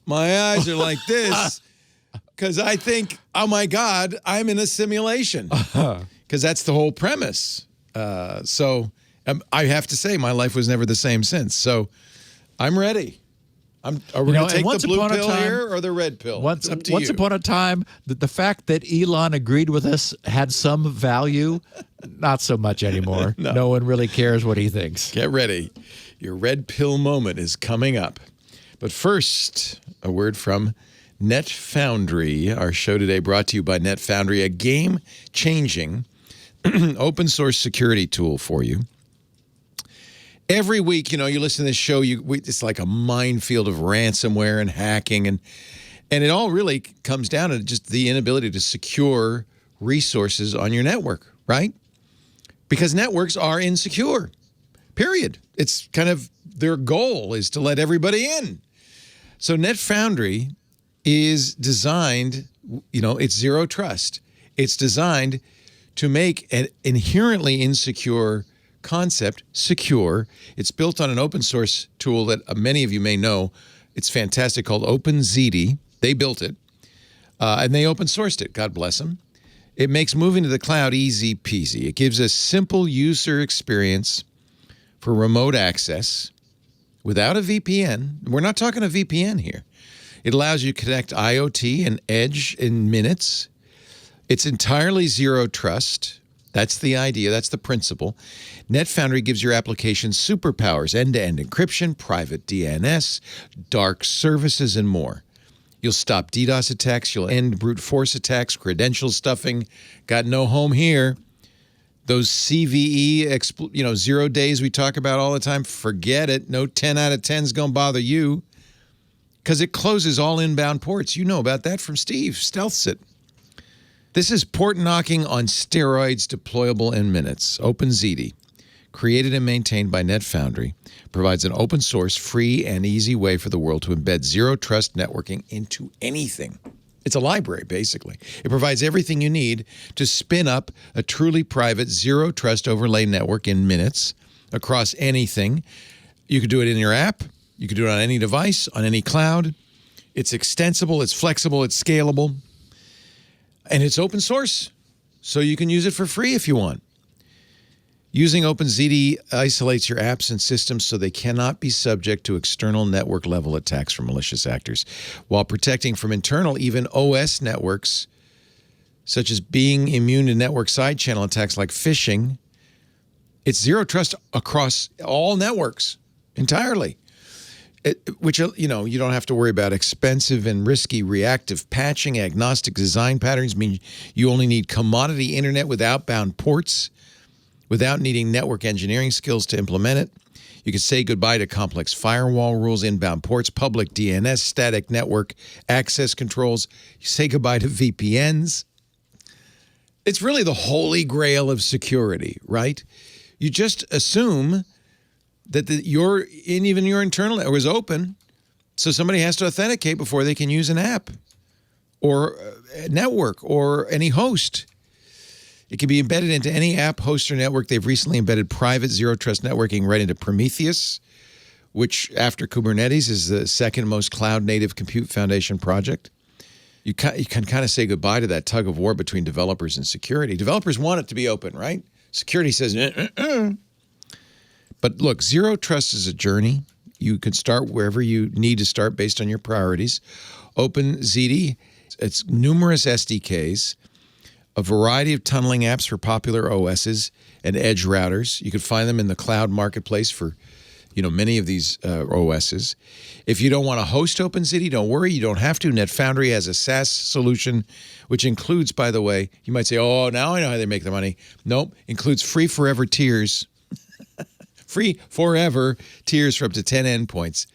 my eyes are like this. Because I think, oh, my God, I'm in a simulation. Because that's the whole premise. So I have to say, my life was never the same since. So I'm ready. Are we going to take the blue pill here or the red pill? It's up to you. Once upon a time, the fact that Elon agreed with us had some value. Not so much anymore. No one really cares what he thinks. Get ready. Your red pill moment is coming up. But first, a word from NetFoundry. Our show today brought to you by NetFoundry, a game-changing open source security tool for you. Every week, you listen to this show, it's like a minefield of ransomware and hacking, and it all really comes down to just the inability to secure resources on your network, right? Because networks are insecure, period. It's kind of their goal is to let everybody in. So NetFoundry is designed, it's zero trust. It's designed to make an inherently insecure concept secure. It's built on an open source tool that many of you may know. It's fantastic, called OpenZD. They built it, and they open sourced it. God bless them. It makes moving to the cloud easy peasy. It gives a simple user experience for remote access without a VPN. We're not talking a VPN here. It allows you to connect IoT and edge in minutes. It's entirely zero trust. That's the idea. That's the principle. NetFoundry gives your application superpowers, end-to-end encryption, private DNS, dark services, and more. You'll stop DDoS attacks. You'll end brute force attacks, credential stuffing. Got no home here. Those CVE, 0 days we talk about all the time, forget it. No 10 out of 10 is going to bother you because it closes all inbound ports. You know about that from Steve. Stealths it. This is port knocking on steroids, deployable in minutes. OpenZD, created and maintained by NetFoundry, provides an open source, free, and easy way for the world to embed zero trust networking into anything. It's a library, basically. It provides everything you need to spin up a truly private, zero trust overlay network in minutes across anything. You could do it in your app. You could do it on any device, on any cloud. It's extensible, it's flexible, it's scalable. And it's open source, so you can use it for free if you want. Using OpenZD isolates your apps and systems so they cannot be subject to external network-level attacks from malicious actors, while protecting from internal, even OS networks, such as being immune to network side channel attacks like phishing. It's zero trust across all networks. entirely. Which, you don't have to worry about expensive and risky reactive patching. Agnostic design patterns mean you only need commodity internet with outbound ports without needing network engineering skills to implement it. You can say goodbye to complex firewall rules, inbound ports, public DNS, static network access controls. You say goodbye to VPNs. It's really the holy grail of security, right? You just assume that even your internal network is open, so somebody has to authenticate before they can use an app or a network or any host. It can be embedded into any app, host, or network. They've recently embedded private zero-trust networking right into Prometheus, which, after Kubernetes, is the second most cloud-native compute foundation project. You can kind of say goodbye to that tug of war between developers and security. Developers want it to be open, right? Security says, But look, zero trust is a journey. You can start wherever you need to start based on your priorities. OpenZD, it's numerous SDKs, a variety of tunneling apps for popular OSs and edge routers. You can find them in the cloud marketplace for, many of these OSs. If you don't want to host OpenZD, don't worry. You don't have to. NetFoundry has a SaaS solution, which includes, by the way, you might say, oh, now I know how they make their money. Nope, includes free forever tiers. Free forever tiers for up to 10 endpoints.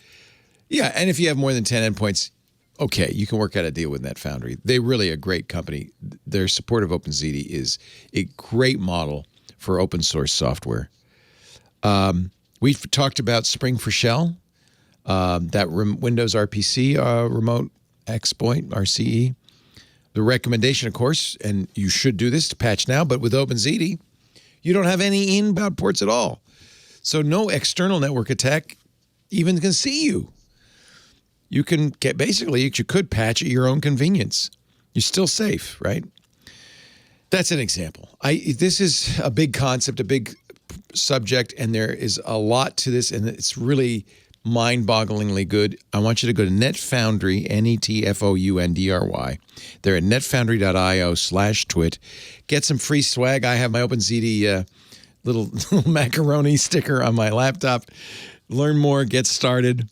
Yeah, and if you have more than 10 endpoints, okay, you can work out a deal with NetFoundry. They're really a great company. Their support of OpenZD is a great model for open source software. We've talked about Spring for Shell, that Windows RPC remote exploit, RCE. The recommendation, of course, and you should do this to patch now, but with OpenZD, you don't have any inbound ports at all. So no external network attack even can see you. You can you could patch at your own convenience. You're still safe, right? That's an example. This is a big concept, a big subject, and there is a lot to this, and it's really mind-bogglingly good. I want you to go to NetFoundry, NetFoundry. They're at netfoundry.io/twit. Get some free swag. I have my OpenZD little macaroni sticker on my laptop. Learn more, get started.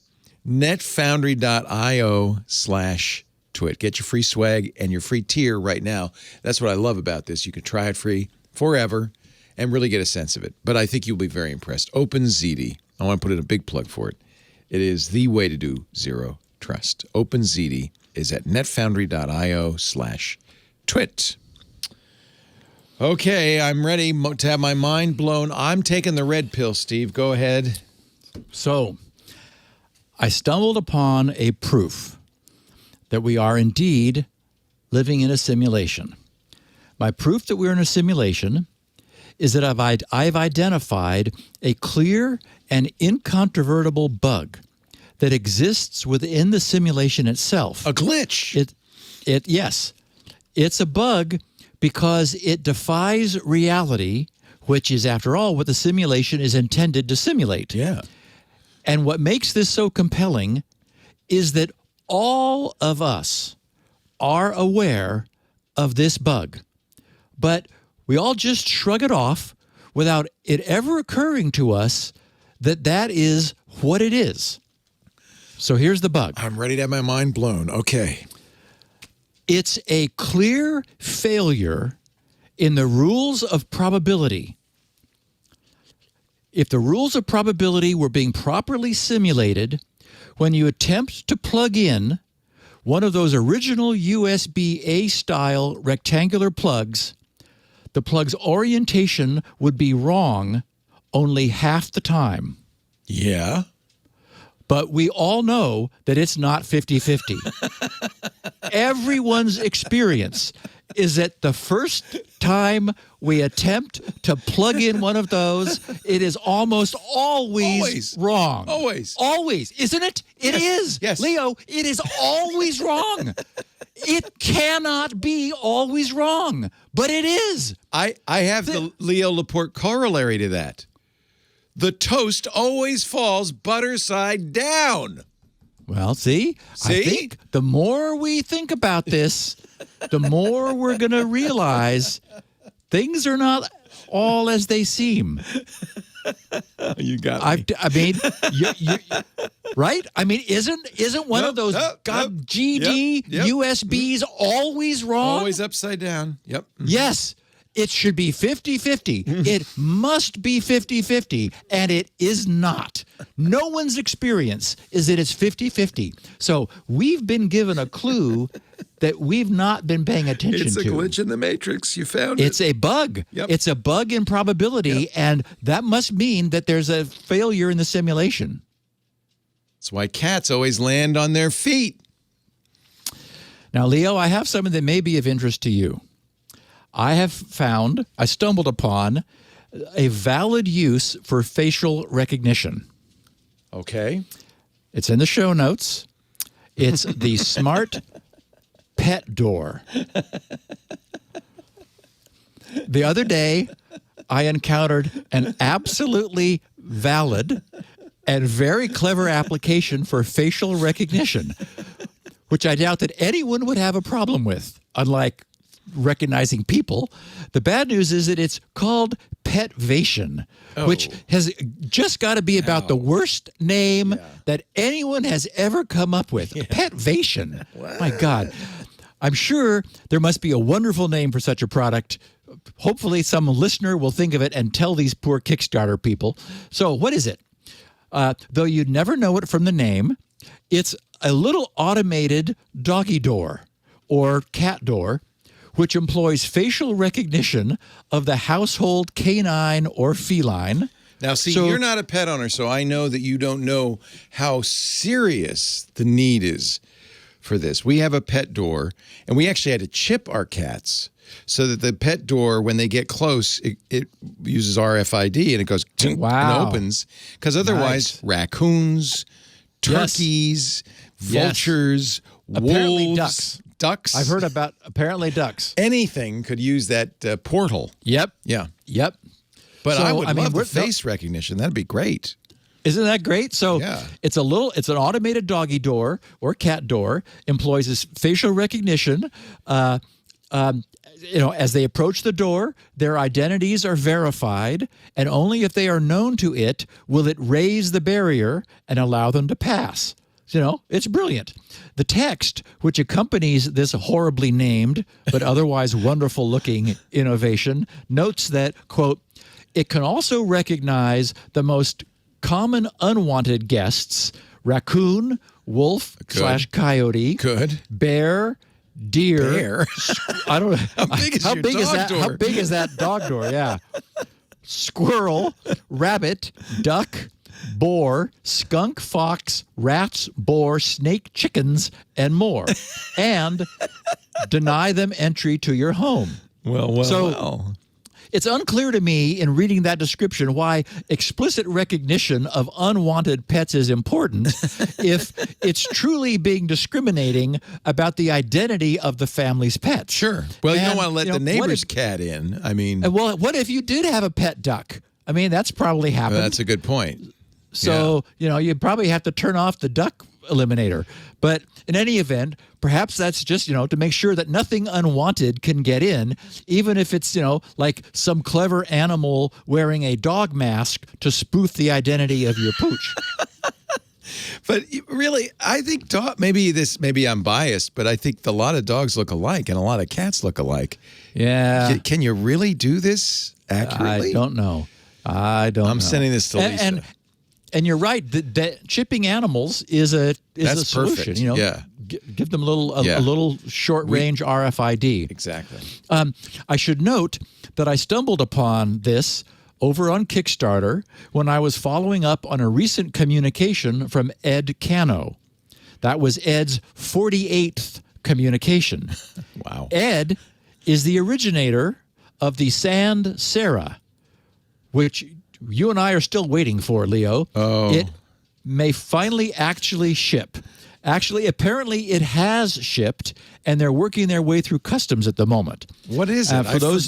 netfoundry.io/twit. Get your free swag and your free tier right now. That's what I love about this. You can try it free forever and really get a sense of it. But I think you'll be very impressed. OpenZD. I want to put in a big plug for it. It is the way to do zero trust. OpenZD is at netfoundry.io/twit. Okay, I'm ready to have my mind blown. I'm taking the red pill, Steve. Go ahead. So, I stumbled upon a proof that we are indeed living in a simulation. My proof that we're in a simulation is that I've identified a clear and incontrovertible bug that exists within the simulation itself. A glitch. Yes. It's a bug because it defies reality, which is, after all, what the simulation is intended to simulate. Yeah. And what makes this so compelling is that all of us are aware of this bug, but we all just shrug it off without it ever occurring to us that that is what it is. So here's the bug. I'm ready to have my mind blown. Okay. It's a clear failure in the rules of probability. If the rules of probability were being properly simulated, when you attempt to plug in one of those original USB-A style rectangular plugs, the plug's orientation would be wrong only half the time. Yeah. But we all know that it's not 50-50. Everyone's experience is that the first time we attempt to plug in one of those, it is almost always wrong. Always. Always. Isn't it? It is. Yes. Leo, it is always wrong. It cannot be always wrong, but it is. I have the Leo Laporte corollary to that. The toast always falls butter side down. Well, see? I think the more we think about this, the more we're going to realize things are not all as they seem. You got me. I mean, right? I mean, isn't one of those GD USBs always wrong? Always upside down. Yep. Yes. It should be 50-50. It must be 50-50, and it is not. No one's experience is that it's 50-50. So we've been given a clue that we've not been paying attention to. It's a glitch in the matrix. You found it. It's a bug. Yep. It's a bug in probability, and that must mean that there's a failure in the simulation. That's why cats always land on their feet. Now, Leo, I have something that may be of interest to you. I stumbled upon a valid use for facial recognition. Okay. It's in the show notes. It's the smart pet door. The other day, I encountered an absolutely valid and very clever application for facial recognition, which I doubt that anyone would have a problem with, unlike recognizing people. The bad news is that it's called Petvation, which has just got to be about the worst name that anyone has ever come up with. Petvation. My God. I'm sure there must be a wonderful name for such a product. Hopefully some listener will think of it and tell these poor Kickstarter people. So what is it? Though you'd never know it from the name, it's a little automated doggy door or cat door, which employs facial recognition of the household canine or feline. Now, see, you're not a pet owner, so I know that you don't know how serious the need is for this. We have a pet door, and we actually had to chip our cats so that the pet door, when they get close, it uses RFID, and it goes and opens. Because otherwise, raccoons, turkeys, vultures, apparently wolves, ducks. I've heard about apparently ducks. Anything could use that portal. Yep. Yeah. Yep. But I would love the face recognition. That'd be great. Isn't that great? So it's an automated doggy door or cat door, employs this facial recognition. As they approach the door, their identities are verified, and only if they are known to it will it raise the barrier and allow them to pass. It's brilliant. The text, which accompanies this horribly named but otherwise wonderful-looking innovation, notes that, quote, it can also recognize the most common unwanted guests: raccoon, wolf / coyote, bear, deer. I don't know. How big is that dog door? Yeah. Squirrel, rabbit, duck, boar, skunk, fox, rats, boar, snake, chickens, and more, and deny them entry to your home. Well. It's unclear to me in reading that description why explicit recognition of unwanted pets is important if it's truly being discriminating about the identity of the family's pets. Sure. Well, you don't want to let the neighbor's cat in. I mean, well, what if you did have a pet duck? I mean, that's probably happened. That's a good point. So, you probably have to turn off the duck eliminator. But in any event, perhaps that's just, to make sure that nothing unwanted can get in, even if it's, like some clever animal wearing a dog mask to spoof the identity of your pooch. But really, I think maybe I'm biased, but I think a lot of dogs look alike and a lot of cats look alike. Yeah. Can you really do this accurately? I don't know. I'm sending this to Lisa. And you're right. That chipping animals is a solution. Perfect. Give them a little short range RFID. Exactly. I should note that I stumbled upon this over on Kickstarter when I was following up on a recent communication from Ed Cano. That was Ed's 48th communication. Wow. Ed is the originator of the Sandsara, which you and I are still waiting for, Leo. Oh. It may finally actually ship. Actually, apparently it has shipped, and they're working their way through customs at the moment. What is it?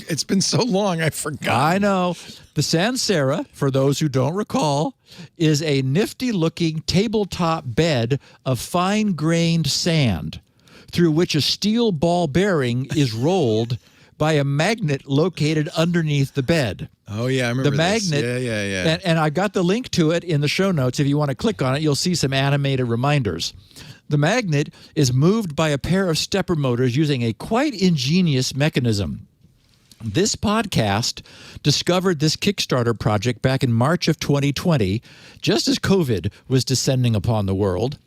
It's been so long, I forgot. I know. The Sandsara, for those who don't recall, is a nifty-looking tabletop bed of fine-grained sand through which a steel ball bearing is rolled by a magnet located underneath the bed. Oh, yeah, I remember the magnet. This. Yeah. And I got the link to it in the show notes. If you want to click on it, you'll see some animated reminders. The magnet is moved by a pair of stepper motors using a quite ingenious mechanism. This podcast discovered this Kickstarter project back in March of 2020, just as COVID was descending upon the world.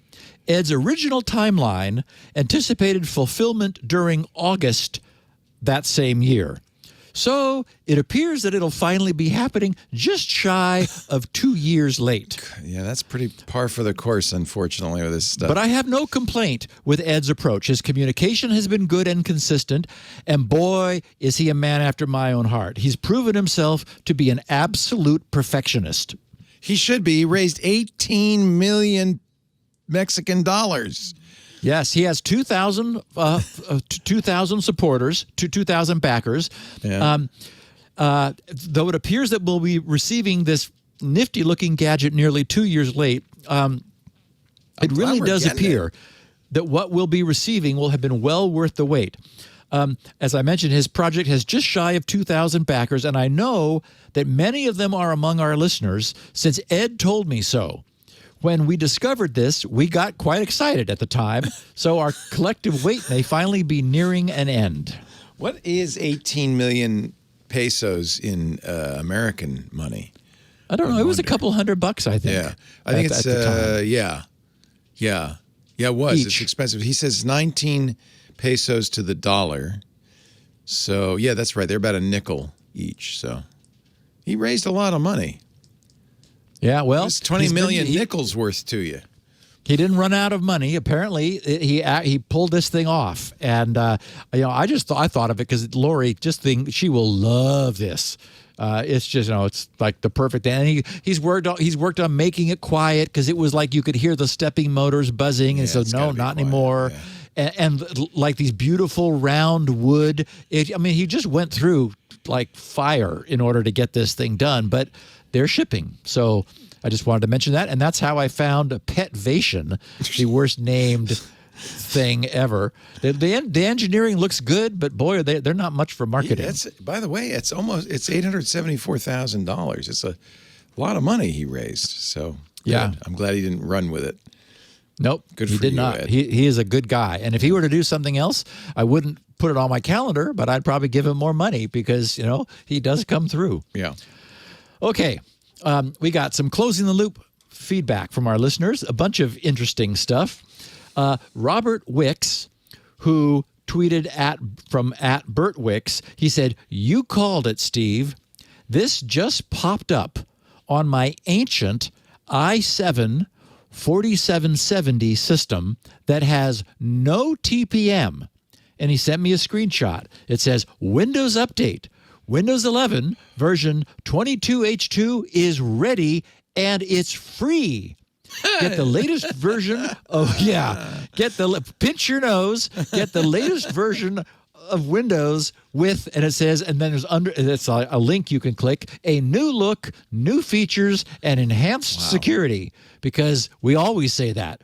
Ed's original timeline anticipated fulfillment during August that same year. So it appears that it'll finally be happening just shy of 2 years late. Yeah, that's pretty par for the course, unfortunately, with this stuff. But I have no complaint with Ed's approach. His communication has been good and consistent, and boy, is he a man after my own heart. He's proven himself to be an absolute perfectionist. He should be. He raised 18 million Mexican dollars. Yes, he has 2,000 supporters, 2,000 backers. Yeah. Though it appears that we'll be receiving this nifty-looking gadget nearly 2 years late, it really does appear that what we'll be receiving will have been well worth the wait. As I mentioned, his project has just shy of 2,000 backers, and I know that many of them are among our listeners since Ed told me so. When we discovered this, we got quite excited at the time, so our collective wait may finally be nearing an end. What is 18 million pesos in American money? I don't know. It was a couple $100, I think. Yeah. I think it's, Yeah, it was. Each. It's expensive. He says 19 pesos to the dollar. So, yeah, that's right. They're about a nickel each. So he raised a lot of money. Yeah, well, it's 20 million nickels worth to you. He didn't run out of money. Apparently, he pulled this thing off, and I thought of it because Lori she will love this. It's just it's like the perfect. And he's worked on making it quiet because it was like you could hear the stepping motors buzzing, and so no, not anymore. Yeah. And like these beautiful round wood. He just went through like fire in order to get this thing done, but they're shipping. So I just wanted to mention that. And that's how I found Petvation, the worst named thing ever. The engineering looks good, but boy, they're not much for marketing. Yeah, by the way, it's $874,000. It's a lot of money he raised. So yeah, good. I'm glad he didn't run with it. Nope, good he for did you, not. Ed. He is a good guy. And if he were to do something else, I wouldn't put it on my calendar, but I'd probably give him more money because, he does come through. Yeah. Okay, we got some closing the loop feedback from our listeners, a bunch of interesting stuff. Robert Wicks, who tweeted at Bert Wicks, he said, "You called it, Steve. This just popped up on my ancient i7 4770 system that has no TPM." And he sent me a screenshot. It says, "Windows Update. Windows 11 version 22H2 is ready and it's free. Get the latest version of, pinch your nose, get the latest version of Windows with," and it says, and then it's a link you can click, "a new look, new features, and enhanced security," because we always say that.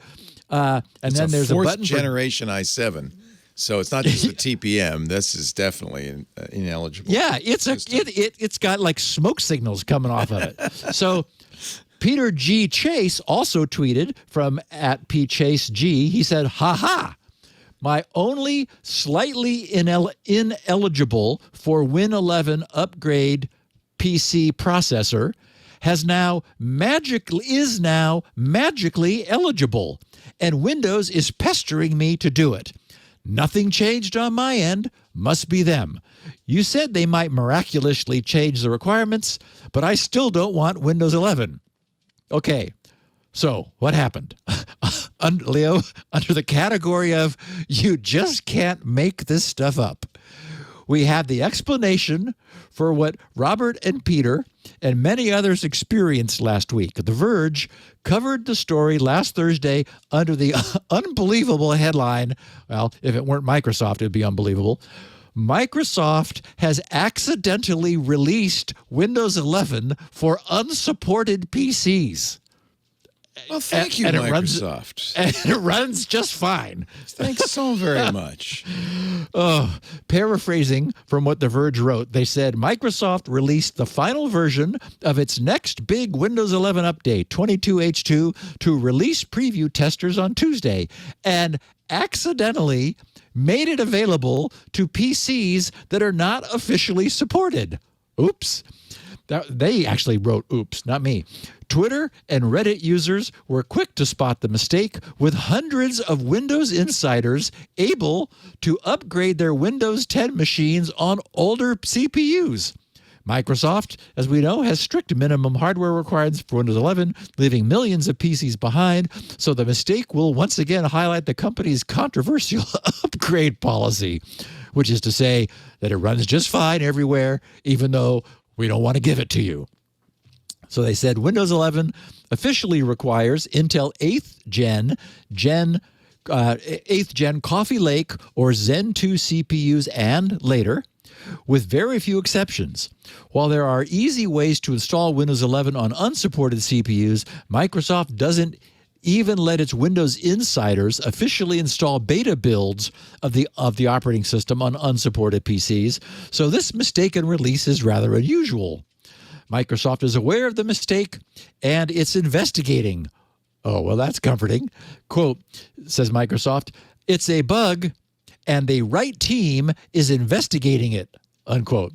And then there's a button for generation i7. So it's not just the TPM. This is definitely ineligible. Yeah, it's got like smoke signals coming off of it. So Peter G. Chase also tweeted from @PChaseG. He said, "Ha, my only slightly ineligible for Win 11 upgrade PC processor is now magically eligible, and Windows is pestering me to do it. Nothing changed on my end. Must be them. You said they might miraculously change the requirements, but I still don't want Windows 11. Okay, so what happened? Leo, under the category of you just can't make this stuff up, we have the explanation for what Robert and Peter and many others experienced last week. The Verge covered the story last Thursday under the unbelievable headline. Well, if it weren't Microsoft, it would be unbelievable. Microsoft has accidentally released Windows 11 for unsupported PCs. Well, thank you, and Microsoft. And it runs just fine. Thanks so very much. Oh, paraphrasing from what The Verge wrote, they said Microsoft released the final version of its next big Windows 11 update, 22H2, to release preview testers on Tuesday, and accidentally made it available to PCs that are not officially supported. Oops. They actually wrote oops, not me. Twitter and Reddit users were quick to spot the mistake, with hundreds of Windows insiders able to upgrade their Windows 10 machines on older CPUs. Microsoft, as we know, has strict minimum hardware requirements for Windows 11, leaving millions of PCs behind, so the mistake will once again highlight the company's controversial upgrade policy, which is to say that it runs just fine everywhere, even though we don't want to give it to you. So they said Windows 11 officially requires Intel 8th Gen Coffee Lake or Zen 2 CPUs and later, with very few exceptions. While there are easy ways to install Windows 11 on unsupported CPUs, Microsoft doesn't even let its Windows insiders officially install beta builds of the operating system on unsupported PCs, so this mistaken release is rather unusual. Microsoft is aware of the mistake, and it's investigating. Oh, well, that's comforting. Quote, says Microsoft, "It's a bug, and the right team is investigating it," unquote.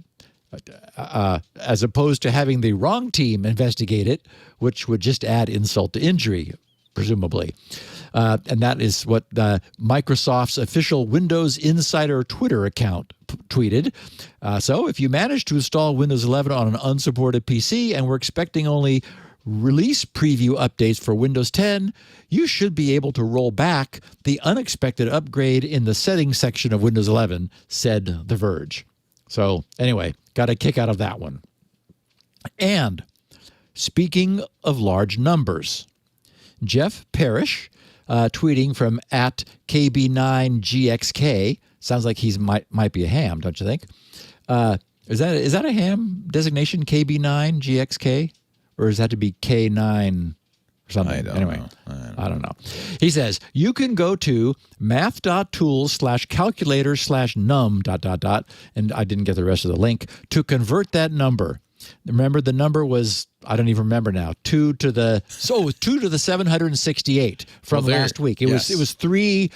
As opposed to having the wrong team investigate it, which would just add insult to injury, presumably. And that is what Microsoft's official Windows Insider Twitter account tweeted. So if you manage to install Windows 11 on an unsupported PC and we're expecting only release preview updates for Windows 10, you should be able to roll back the unexpected upgrade in the settings section of Windows 11, said The Verge. So anyway, got a kick out of that one. And speaking of large numbers, Jeff Parrish, tweeting from @KB9GXK, sounds like he might be a ham, don't you think? Is that a ham designation, KB9GXK? Or does that have to be K9 or something? I don't know. I don't know. He says, you can go to math.tools/calculator/num ... and I didn't get the rest of the link, to convert that number. Remember, the number was, I don't even remember now, 2 to the 768 from last week. It was three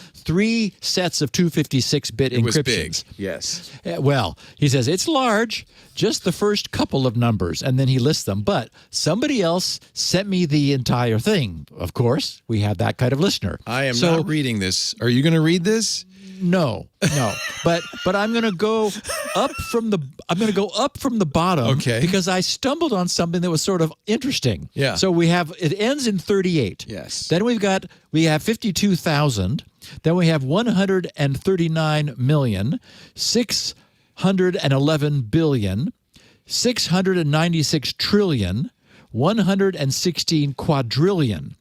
sets of 256-bit encryptions. It was big, yes. Well, he says it's large, just the first couple of numbers, and then he lists them. But somebody else sent me the entire thing. Of course, we have that kind of listener. I am not reading this. Are you going to read this? No. But I'm going to go up from the bottom, okay, because I stumbled on something that was sort of interesting. Yeah. So it ends in 38. Yes. Then we have 52,000. Then we have 139,611,000,000, 696 trillion, 116 quadrillion.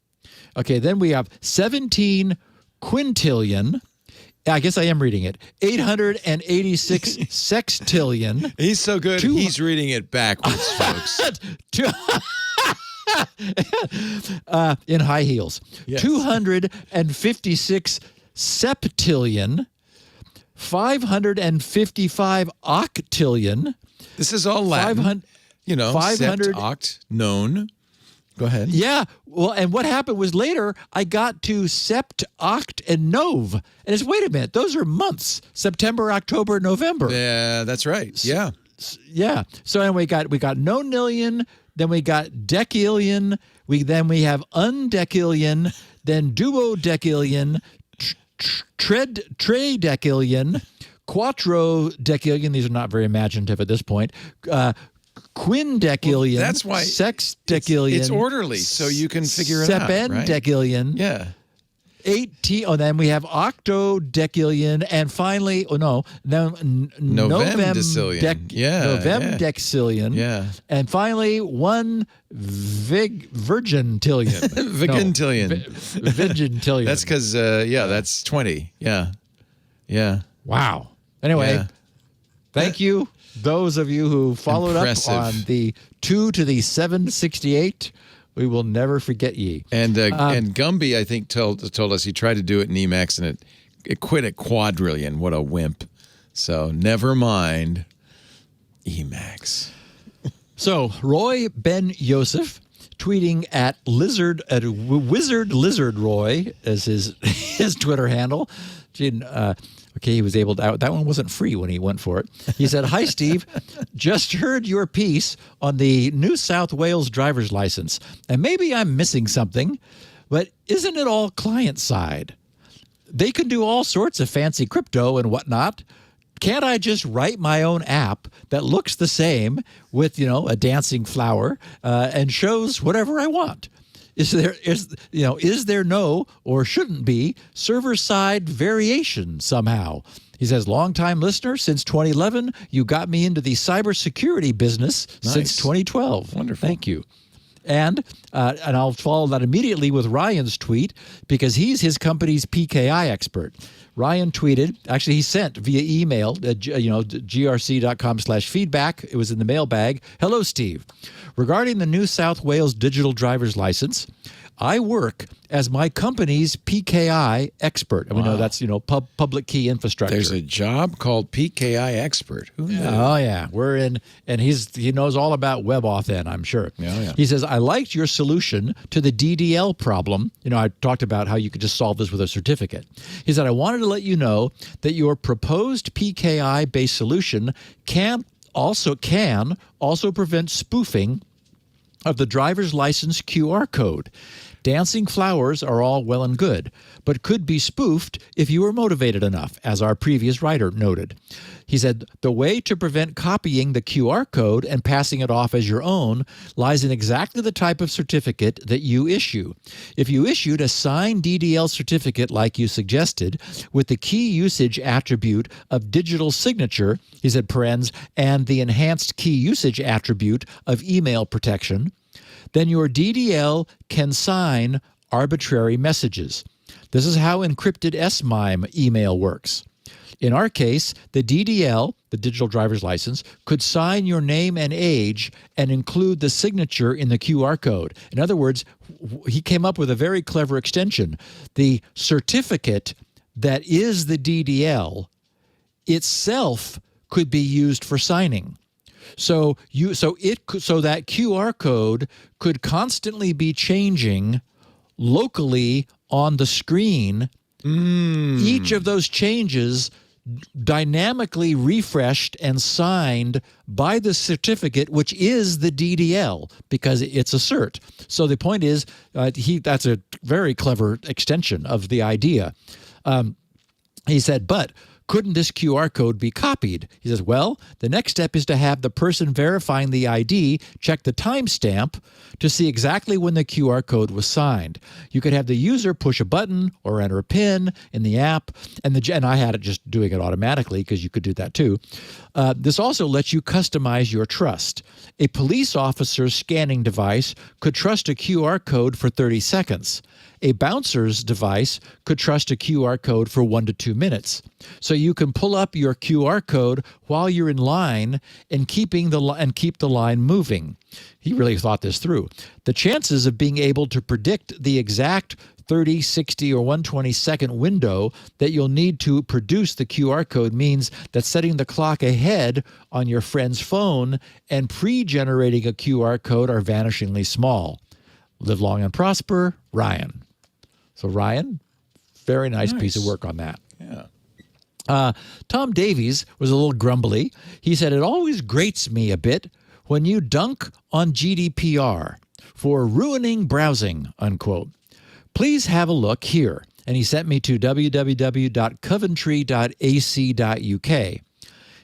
Okay, then we have 17 quintillion. I guess I am reading it. 886 sextillion. He's so good, he's reading it backwards, folks. In high heels. Yes. 256 septillion, 555 octillion. This is all Latin. 500, sept, oct, known. Go ahead. Yeah. Well, and what happened was later I got to sept, oct, and nov. And it's, wait a minute, those are months. September, October, November. Yeah, that's right. Yeah. Yeah. So anyway, we got nonillion, then we got decillion, then we have undecillion, then duodecillion, tredecillion, quattrodecillion. These are not very imaginative at this point. Quindecillion. Well, that's why sexdecillion. It's orderly, so you can figure it out, right? Sependecillion. Yeah. 18. Oh, then we have octodecillion, and finally, novemdecillion. Novemdecillion. Yeah. And finally, one virgintillion. Vigintillion. That's because, that's 20. Yeah. Yeah. Wow. Anyway, thank you, those of you who followed up on the 2 to the 768. We will never forget ye. And Gumby, I think, told us he tried to do it in Emacs and it quit at quadrillion. What a wimp. So never mind Emacs. So Roy Ben Yosef tweeting at Wizard Lizard Roy as his Twitter handle. Okay, he was able to. That one wasn't free when he went for it. He said, "Hi, Steve. Just heard your piece on the New South Wales driver's license, and maybe I'm missing something, but isn't it all client side? They can do all sorts of fancy crypto and whatnot. Can't I just write my own app that looks the same with, a dancing flower and shows whatever I want? Is there no or shouldn't be server-side variation somehow?" He says, "Long-time listener since 2011. You got me into the cybersecurity business since 2012. Wonderful. Thank you." And I'll follow that immediately with Ryan's tweet because he's his company's PKI expert. Ryan tweeted, actually he sent via email, grc.com/feedback. It was in the mailbag. "Hello, Steve. Regarding the New South Wales digital driver's license, I work as my company's PKI expert." And we know that's, public key infrastructure. There's a job called PKI expert. Who knew? Oh, yeah. We're in, and he knows all about WebAuthn, I'm sure. Yeah. He says, "I liked your solution to the DDL problem." I talked about how you could just solve this with a certificate. He said, "I wanted to let you know that your proposed PKI-based solution can also prevent spoofing of the driver's license QR code. Dancing flowers are all well and good, but could be spoofed if you were motivated enough, as our previous writer noted." He said, "The way to prevent copying the QR code and passing it off as your own lies in exactly the type of certificate that you issue. If you issued a signed DDL certificate like you suggested, with the key usage attribute of digital signature," he said, parens, "and the enhanced key usage attribute of email protection, then your DDL can sign arbitrary messages. This is how encrypted SMIME email works. In our case, the DDL, the digital driver's license, could sign your name and age and include the signature in the QR code." In other words, he came up with a very clever extension. The certificate that is the DDL itself could be used for signing. So that QR code could constantly be changing locally on the screen. Each of those changes dynamically refreshed and signed by the certificate, which is the DDL, because it's a cert. So the point is, that's a very clever extension of the idea. He said, "But couldn't this QR code be copied?" He says, "Well, the next step is to have the person verifying the ID check the timestamp to see exactly when the QR code was signed. You could have the user push a button or enter a PIN in the app, and I had it just doing it automatically because you could do that too. This also lets you customize your trust. A police officer's scanning device could trust a QR code for 30 seconds. A bouncer's device could trust a QR code for 1 to 2 minutes. So you can pull up your QR code while you're in line and keep the line moving." He really thought this through. "The chances of being able to predict the exact 30, 60, or 120-second window that you'll need to produce the QR code means that setting the clock ahead on your friend's phone and pre-generating a QR code are vanishingly small. Live long and prosper, Ryan." So Ryan, very nice piece of work on that. Yeah. Tom Davies was a little grumbly. He said, "It always grates me a bit when you dunk on GDPR for ruining browsing," unquote. "Please have a look here." And he sent me to www.coventry.ac.uk.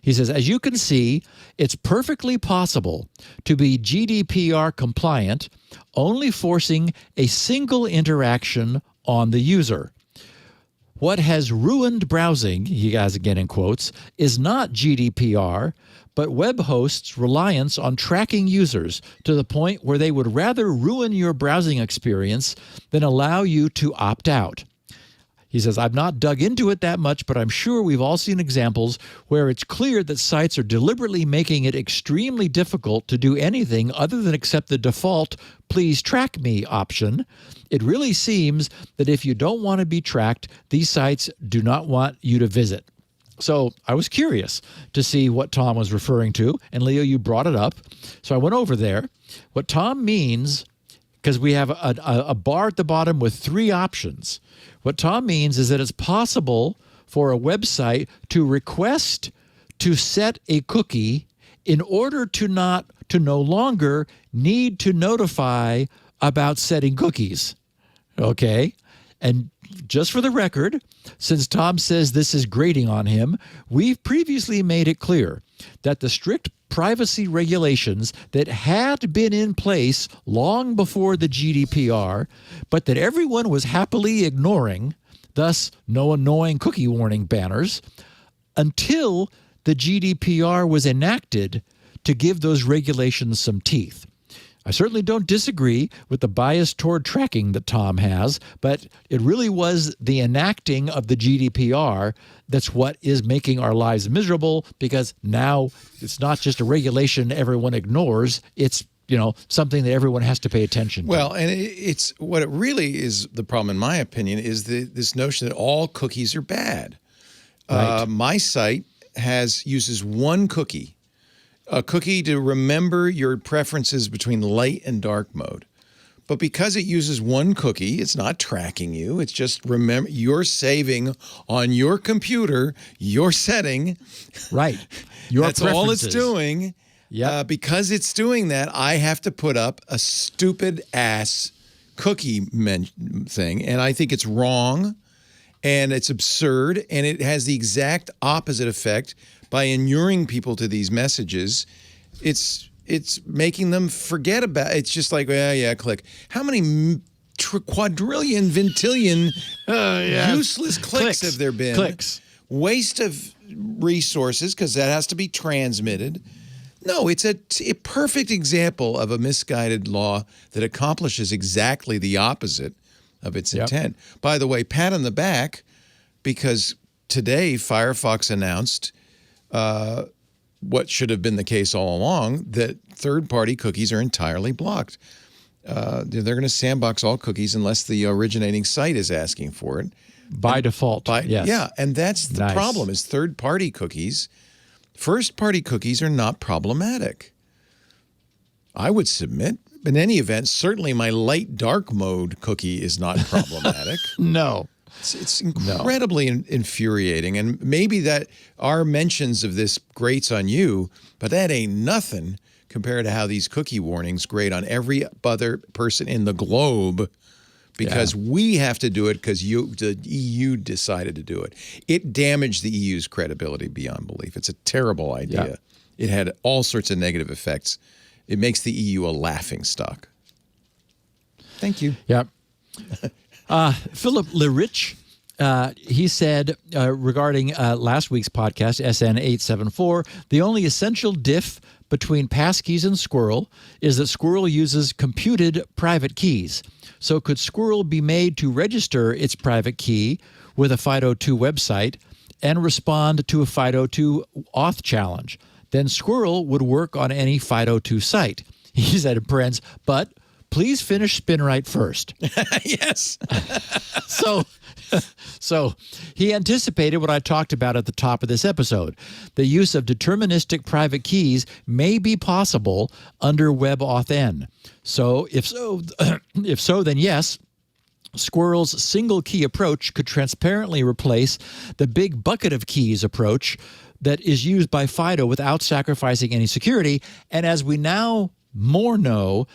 He says, "As you can see, it's perfectly possible to be GDPR compliant, only forcing a single interaction on the user. What has ruined browsing," he has again in quotes, "is not GDPR, but web hosts' reliance on tracking users to the point where they would rather ruin your browsing experience than allow you to opt out." He says, I've not dug into it that much, but I'm sure we've all seen examples where it's clear that sites are deliberately making it extremely difficult to do anything other than accept the default "please track me" option. It really seems that if you don't want to be tracked, these sites do not want you to visit. So I was curious to see what Tom was referring to. And Leo, you brought it up. So I went over there. What Tom means, because we have a bar at the bottom with 3 options. What Tom means is that it's possible for a website to request to set a cookie in order to no longer need to notify about setting cookies. Okay? And just for the record, since Tom says this is grating on him, we've previously made it clear that the strict privacy regulations that had been in place long before the GDPR, but that everyone was happily ignoring, thus no annoying cookie warning banners, until the GDPR was enacted to give those regulations some teeth. I certainly don't disagree with the bias toward tracking that Tom has, but it really was the enacting of the GDPR that's what is making our lives miserable, because now it's not just a regulation everyone ignores. It's, something that everyone has to pay attention to. Well, and it's what it really is, the problem, in my opinion, is this notion that all cookies are bad. Right. My site uses one cookie. A cookie to remember your preferences between light and dark mode. But because it uses one cookie, it's not tracking you. It's just remember you're saving on your computer your setting. Right. Your That's all it's doing. Yeah. Because it's doing that, I have to put up a stupid ass cookie thing. And I think it's wrong and it's absurd. And it has the exact opposite effect. By inuring people to these messages, it's making them forget about it. It's just like, yeah, click. How many quadrillion, vintillion useless clicks have there been? Clicks. Waste of resources, because that has to be transmitted. No, it's a perfect example of a misguided law that accomplishes exactly the opposite of its intent. By the way, pat on the back, because today Firefox announced what should have been the case all along, that third-party cookies are entirely blocked. They're going to sandbox all cookies unless the originating site is asking for it. By default, yes. Yeah, and that's the problem, is third-party cookies. First-party cookies are not problematic. I would submit. In any event, certainly my light-dark mode cookie is not problematic. No. It's incredibly infuriating, and maybe that our mentions of this grates on you, but that ain't nothing compared to how these cookie warnings grate on every other person in the globe, because we have to do it because the EU decided to do it. It damaged the EU's credibility beyond belief. It's a terrible idea. Yeah. It had all sorts of negative effects. It makes the EU a laughingstock. Thank you. Yep. Philip Lerich, he said regarding last week's podcast, SN 874, the only essential diff between Passkeys and Squirrel is that Squirrel uses computed private keys. So could Squirrel be made to register its private key with a FIDO2 website and respond to a FIDO2 auth challenge? Then Squirrel would work on any FIDO2 site. He said in parens, but please finish SpinRite first. Yes. So he anticipated what I talked about at the top of this episode. The use of deterministic private keys may be possible under WebAuthn. So if so, then yes, Squirrel's single key approach could transparently replace the big bucket of keys approach that is used by FIDO without sacrificing any security. And as we now more know,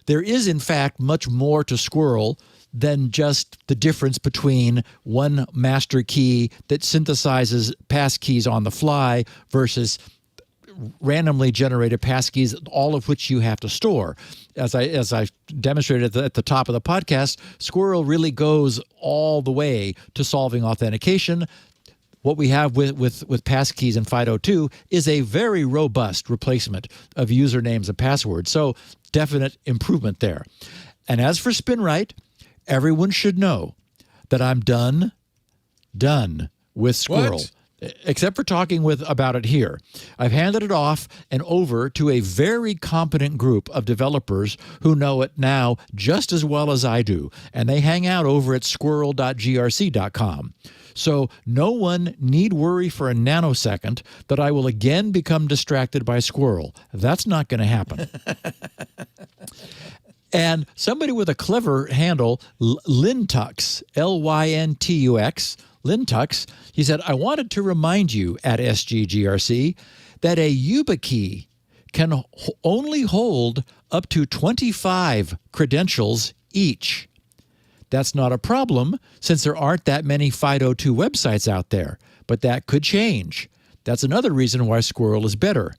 there is in fact much more to Squirrel than just the difference between one master key that synthesizes passkeys on the fly versus randomly generated passkeys, all of which you have to store. As I demonstrated at the top of the podcast, Squirrel really goes all the way to solving authentication. What we have with Passkeys and FIDO2 is a very robust replacement of usernames and passwords. So definite improvement there. And as for SpinRite, everyone should know that I'm done with Squirrel. What? Except for talking about it here. I've handed it off and over to a very competent group of developers who know it now just as well as I do, and they hang out over at squirrel.grc.com. So no one need worry for a nanosecond that I will again become distracted by Squirrel. That's not going to happen. And somebody with a clever handle, Lintux, L-Y-N-T-U-X, Lintux, he said, I wanted to remind you at SGGRC that a YubiKey can only hold up to 25 credentials each. That's not a problem since there aren't that many FIDO2 websites out there, but that could change. That's another reason why Squirrel is better.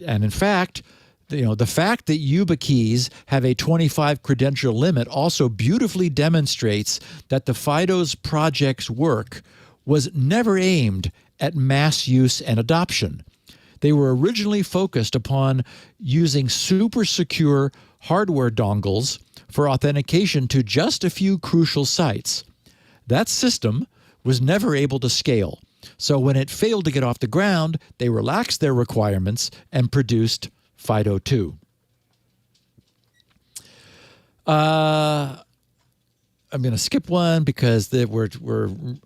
And in fact, the fact that YubiKeys have a 25 credential limit also beautifully demonstrates that the FIDO's project's work was never aimed at mass use and adoption. They were originally focused upon using super secure hardware dongles for authentication to just a few crucial sites. That system was never able to scale. So when it failed to get off the ground, they relaxed their requirements and produced FIDO2. I'm going to skip one because that wasn't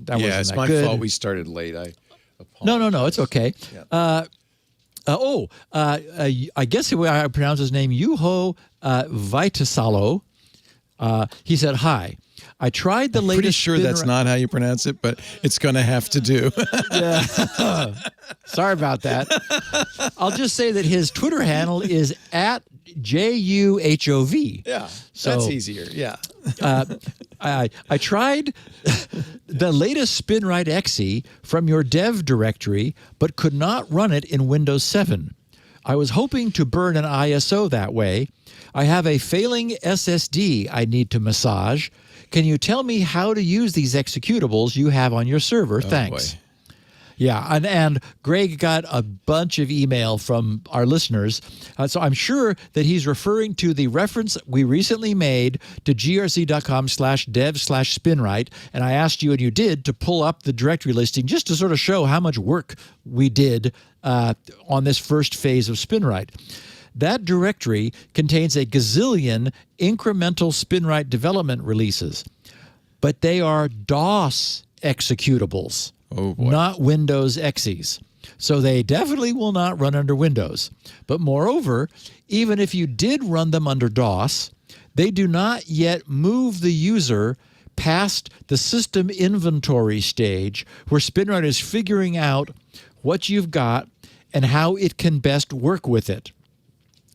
it's that my good. fault we started late. I No, it's okay. Yeah. I guess the way I pronounce his name, Juho Vitasalo. He said, hi. I tried the latest... Pretty sure that's not how you pronounce it, but it's going to have to do. Yeah. Sorry about that. I'll just say that his Twitter handle is at JUHOV. Yeah, so, that's easier. Yeah. I tried the latest SpinRite exe from your dev directory, but could not run it in Windows 7. I was hoping to burn an ISO that way. I have a failing SSD I need to massage. Can you tell me how to use these executables you have on your server? Thanks. Boy. Yeah, and Greg got a bunch of email from our listeners, so I'm sure that he's referring to the reference we recently made to grc.com/dev/spinrite, and I asked you, and you did, to pull up the directory listing just to sort of show how much work we did on this first phase of SpinRite. That directory contains a gazillion incremental SpinRite development releases, but they are DOS executables. Oh boy. Not Windows exes. So they definitely will not run under Windows. But moreover, even if you did run them under DOS, they do not yet move the user past the system inventory stage where SpinRite is figuring out what you've got and how it can best work with it.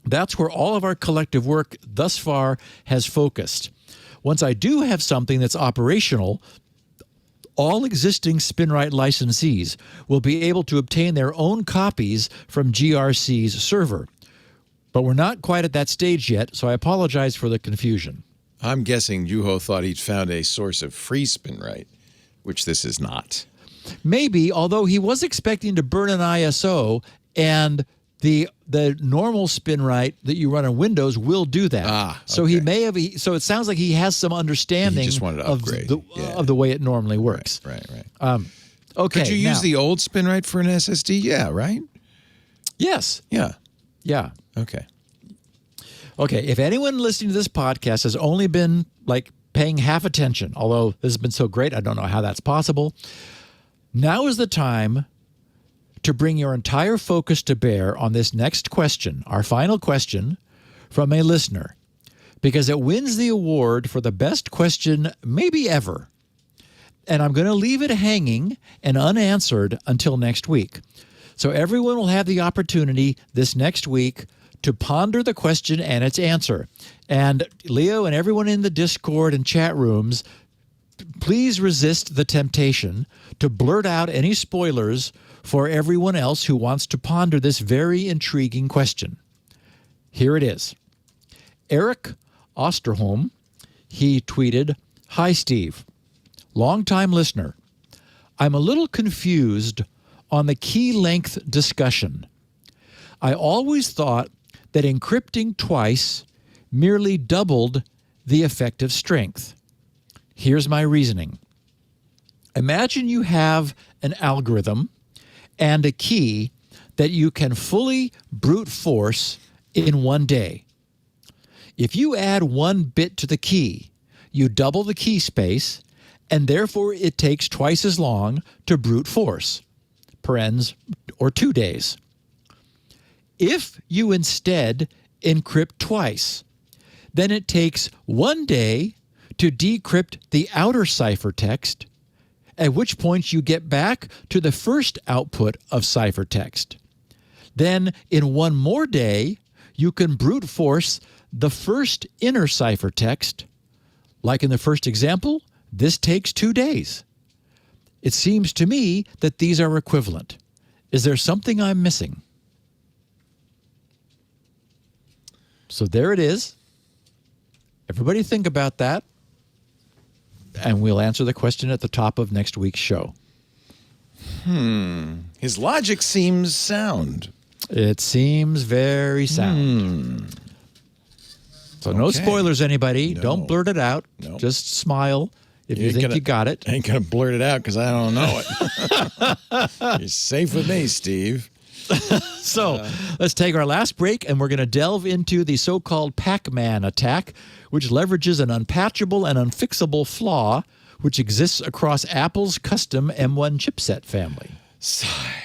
That's where all of our collective work thus far has focused. Once I do have something that's operational, all existing SpinRite licensees will be able to obtain their own copies from GRC's server. But we're not quite at that stage yet, so I apologize for the confusion. I'm guessing Juho thought he'd found a source of free SpinRite, which this is not. Maybe, although he was expecting to burn an ISO, and the normal SpinRite that you run on Windows will do that. Okay. So he may have. So it sounds like he has some understanding He just wanted to upgrade. of the way it normally works. Right. Okay. Could you use the old SpinRite for an SSD? Yeah, right? Yes. Yeah. Yeah. Okay. Okay. If anyone listening to this podcast has only been paying half attention, although this has been so great, I don't know how that's possible. Now is the time to bring your entire focus to bear on this next question, our final question from a listener, because it wins the award for the best question maybe ever. And I'm going to leave it hanging and unanswered until next week. So everyone will have the opportunity this next week to ponder the question and its answer. And Leo and everyone in the Discord and chat rooms, please resist the temptation to blurt out any spoilers for everyone else who wants to ponder this very intriguing question. Here it is. Eric Osterholm, he tweeted, "Hi, Steve. Longtime listener. I'm a little confused on the key length discussion. I always thought that encrypting twice merely doubled the effective strength." Here's my reasoning. Imagine you have an algorithm and a key that you can fully brute force in one day. If you add one bit to the key, you double the key space, and therefore it takes twice as long to brute force, parens, or 2 days. If you instead encrypt twice, then it takes 1 day to decrypt the outer ciphertext, at which point you get back to the first output of ciphertext. Then, in 1 more day, you can brute force the first inner ciphertext. Like in the first example, this takes 2 days. It seems to me that these are equivalent. Is there something I'm missing? So there it is. Everybody think about that, and we'll answer the question at the top of next week's show. His logic seems sound. It seems very sound. So no spoilers, anybody. No. Don't blurt it out. No. Just smile if you think you got it. I ain't going to blurt it out because I don't know it. You're safe with me, Steve. So let's take our last break, and we're going to delve into the so-called PACMAN attack, which leverages an unpatchable and unfixable flaw which exists across Apple's custom M1 chipset family. Sigh.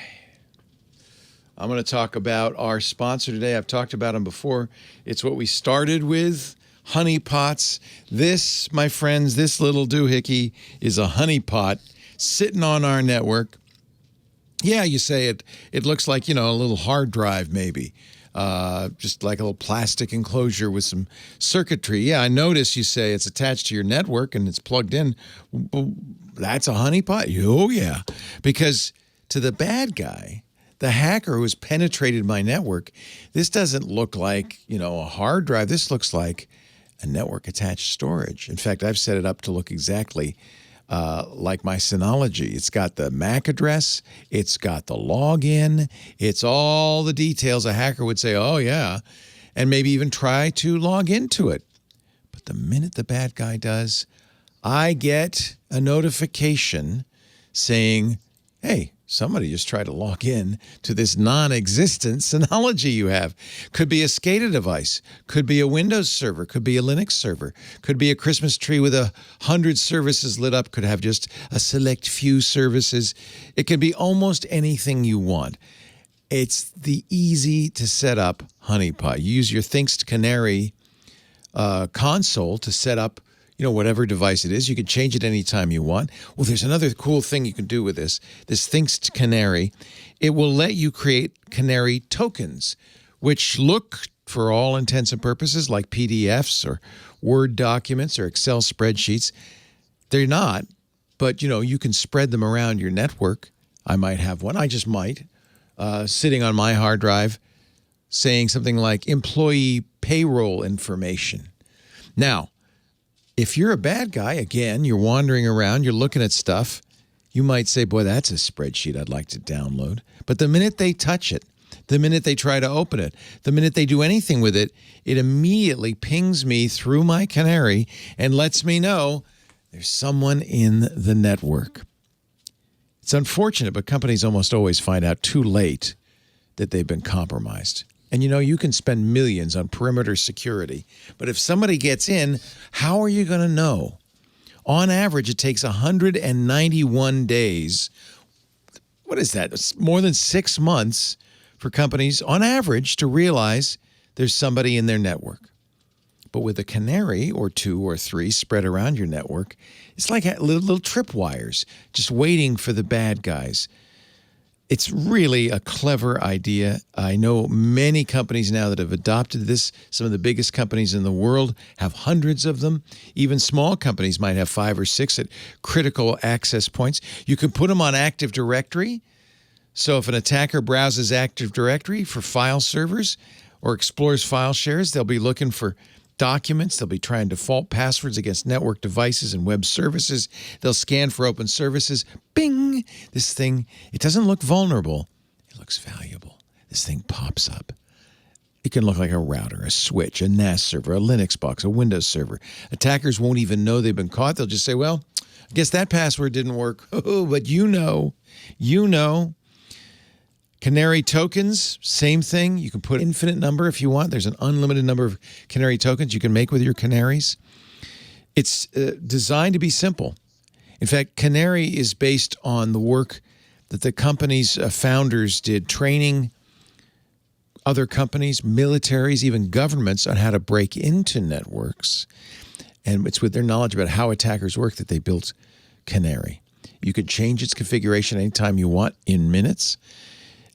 I'm going to talk about our sponsor today. I've talked about him before. It's what we started with, honeypots. This, my friends, this little doohickey is a honeypot sitting on our network. Yeah, you say it looks like, a little hard drive maybe, just like a little plastic enclosure with some circuitry. Yeah, I notice you say it's attached to your network and it's plugged in. That's a honeypot? Oh, yeah, because to the bad guy, the hacker who has penetrated my network, this doesn't look like, a hard drive. This looks like a network-attached storage. In fact, I've set it up to look exactly like my Synology. It's got the MAC address. It's got the login. It's all the details a hacker would say, oh, yeah, and maybe even try to log into it. But the minute the bad guy does, I get a notification saying, hey, somebody just tried to log in to this non-existent Synology you have. Could be a SCADA device. Could be a Windows server. Could be a Linux server. Could be a Christmas tree with 100 services lit up. Could have just a select few services. It could be almost anything you want. It's the easy to set up honeypot. You use your Thinkst Canary console to set up whatever device it is. You can change it anytime you want. Well, there's another cool thing you can do with this Thinkst Canary. It will let you create Canary tokens, which look, for all intents and purposes, like PDFs or Word documents or Excel spreadsheets. They're not, but, you can spread them around your network. I might have one. I just might, sitting on my hard drive, saying something like employee payroll information. Now, if you're a bad guy, again, you're wandering around, you're looking at stuff, you might say, boy, that's a spreadsheet I'd like to download. But the minute they touch it, the minute they try to open it, the minute they do anything with it, it immediately pings me through my Canary and lets me know there's someone in the network. It's unfortunate, but companies almost always find out too late that they've been compromised. And you can spend millions on perimeter security, but if somebody gets in, how are you going to know? On average, it takes 191 days. What is that? It's more than 6 months for companies, on average, to realize there's somebody in their network. But with a Canary or 2 or 3 spread around your network, it's like little tripwires just waiting for the bad guys. It's really a clever idea. I know many companies now that have adopted this. Some of the biggest companies in the world have hundreds of them. Even small companies might have 5 or 6 at critical access points. You can put them on Active Directory. So if an attacker browses Active Directory for file servers or explores file shares, they'll be looking for documents. They'll be trying default passwords against network devices and web services. They'll scan for open services. Bing! This thing, it doesn't look vulnerable. It looks valuable. This thing pops up. It can look like a router, a switch, a NAS server, a Linux box, a Windows server. Attackers won't even know they've been caught. They'll just say, well, I guess that password didn't work. Oh, but you know. Canary tokens, same thing. You can put infinite number if you want. There's an unlimited number of Canary tokens you can make with your canaries. It's designed to be simple. In fact, Canary is based on the work that the company's founders did, training other companies, militaries, even governments on how to break into networks. And it's with their knowledge about how attackers work that they built Canary. You can change its configuration anytime you want in minutes.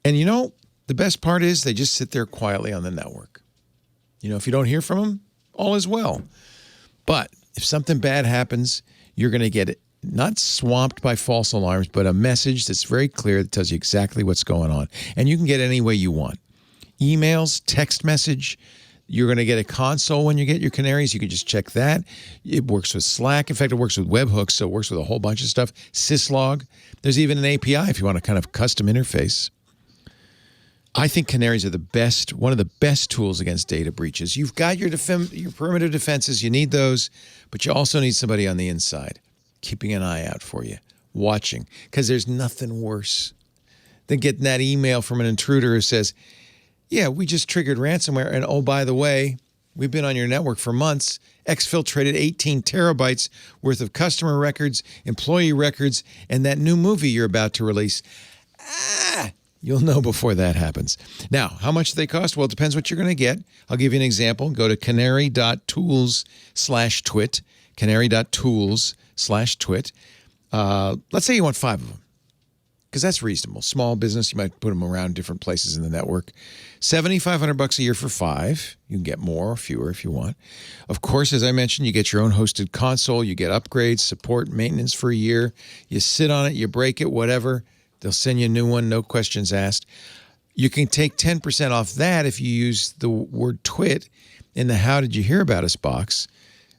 And you know, the best part is they just sit there quietly on the network. You know, if you don't hear from them, all is well. But if something bad happens, you're going to get it. Not swamped by false alarms, but a message that's very clear that tells you exactly what's going on. And you can get it any way you want. Emails, text message. You're going to get a console when you get your canaries. You can just check that. It works with Slack. In fact, it works with webhooks, so it works with a whole bunch of stuff. Syslog. There's even an API if you want a kind of custom interface. I think canaries are the best, one of the best tools against data breaches. You've got your perimeter defenses. You need those, but you also need somebody on the inside keeping an eye out for you, watching, because there's nothing worse than getting that email from an intruder who says, yeah, we just triggered ransomware, and oh, by the way, we've been on your network for months, exfiltrated 18 terabytes worth of customer records, employee records, and that new movie you're about to release. You'll know before that happens. Now, how much do they cost? Well, it depends what you're going to get. I'll give you an example. Go to canary.tools/twit, canary.tools/twit. Let's say you want 5 of them, because that's reasonable. Small business, you might put them around different places in the network. $7,500 a year for 5. You can get more or fewer if you want. Of course, as I mentioned, you get your own hosted console. You get upgrades, support, maintenance for a year. You sit on it, you break it, whatever. They'll send you a new one, no questions asked. You can take 10% off that if you use the word TWiT in the How Did You Hear About Us box.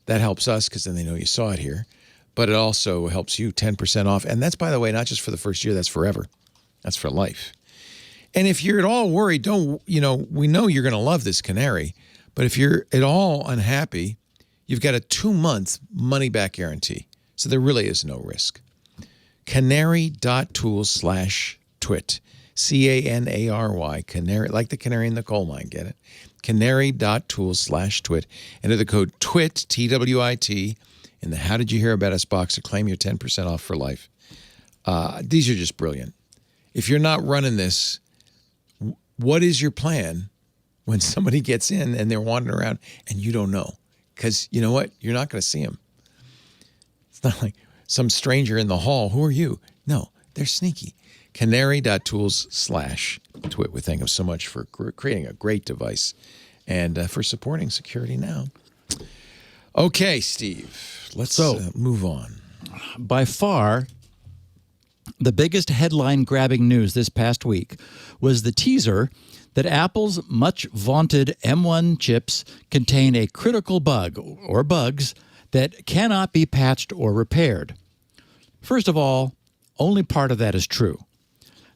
That helps us because then they know you saw it here. But it also helps you 10% off. And that's, by the way, not just for the first year, that's forever. That's for life. And if you're at all worried, we know you're going to love this Canary, but if you're at all unhappy, you've got a 2-month money-back guarantee. So there really is no risk. Canary.tools/twit. Canary, canary, like the canary in the coal mine, get it? Canary.tools/twit. Enter the code TWIT, T-W-I-T, in the How Did You Hear About Us box to claim your 10% off for life. These are just brilliant. If you're not running this, what is your plan when somebody gets in and they're wandering around and you don't know? Because you know what? You're not going to see them. It's not like some stranger in the hall. Who are you? No, they're sneaky. Canary.tools/twit. We thank them so much for creating a great device and for supporting Security Now. Okay, Steve, let's move on. By far, the biggest headline-grabbing news this past week was the teaser that Apple's much-vaunted M1 chips contain a critical bug or bugs that cannot be patched or repaired. First of all, only part of that is true.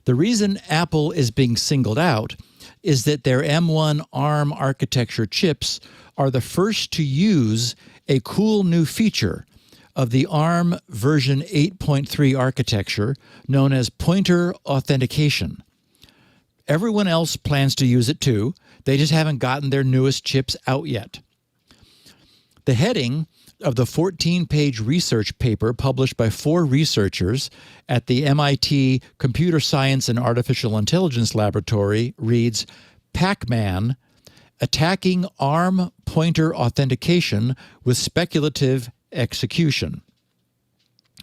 The reason Apple is being singled out is that their M1 ARM architecture chips are the first to use a cool new feature of the ARM version 8.3 architecture known as pointer authentication. Everyone else plans to use it too. They just haven't gotten their newest chips out yet. The heading of the 14-page research paper published by 4 researchers at the MIT Computer Science and Artificial Intelligence Laboratory reads, PACMAN, Attacking ARM Pointer Authentication with Speculative Execution.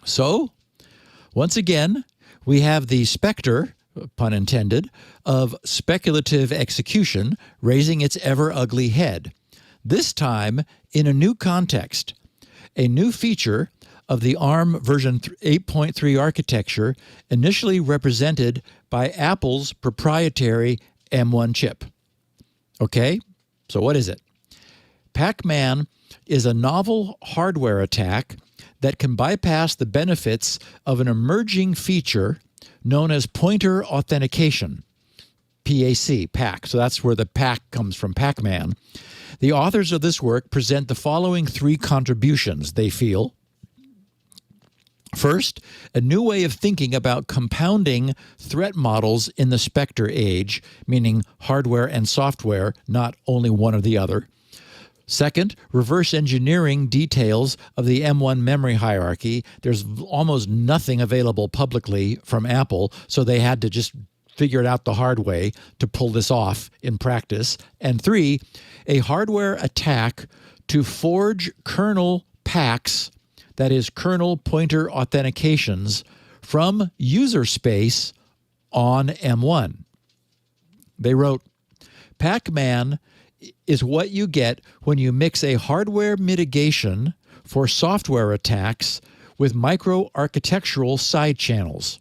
So, once again, we have the specter, pun intended, of speculative execution raising its ever-ugly head, this time in a new context. A new feature of the ARM version 8.3 architecture initially represented by Apple's proprietary M1 chip. Okay, so what is it? PACMAN is a novel hardware attack that can bypass the benefits of an emerging feature known as pointer authentication. PAC. So that's where the PAC comes from, PACMAN. The authors of this work present the following 3 contributions, they feel. First, a new way of thinking about compounding threat models in the Spectre age, meaning hardware and software, not only one or the other. Second, reverse engineering details of the M1 memory hierarchy. There's almost nothing available publicly from Apple, so they had to just figure it out the hard way to pull this off in practice. And 3, a hardware attack to forge kernel PACs, that is kernel pointer authentications, from user space on M1. They wrote, PACMAN is what you get when you mix a hardware mitigation for software attacks with micro-architectural side channels.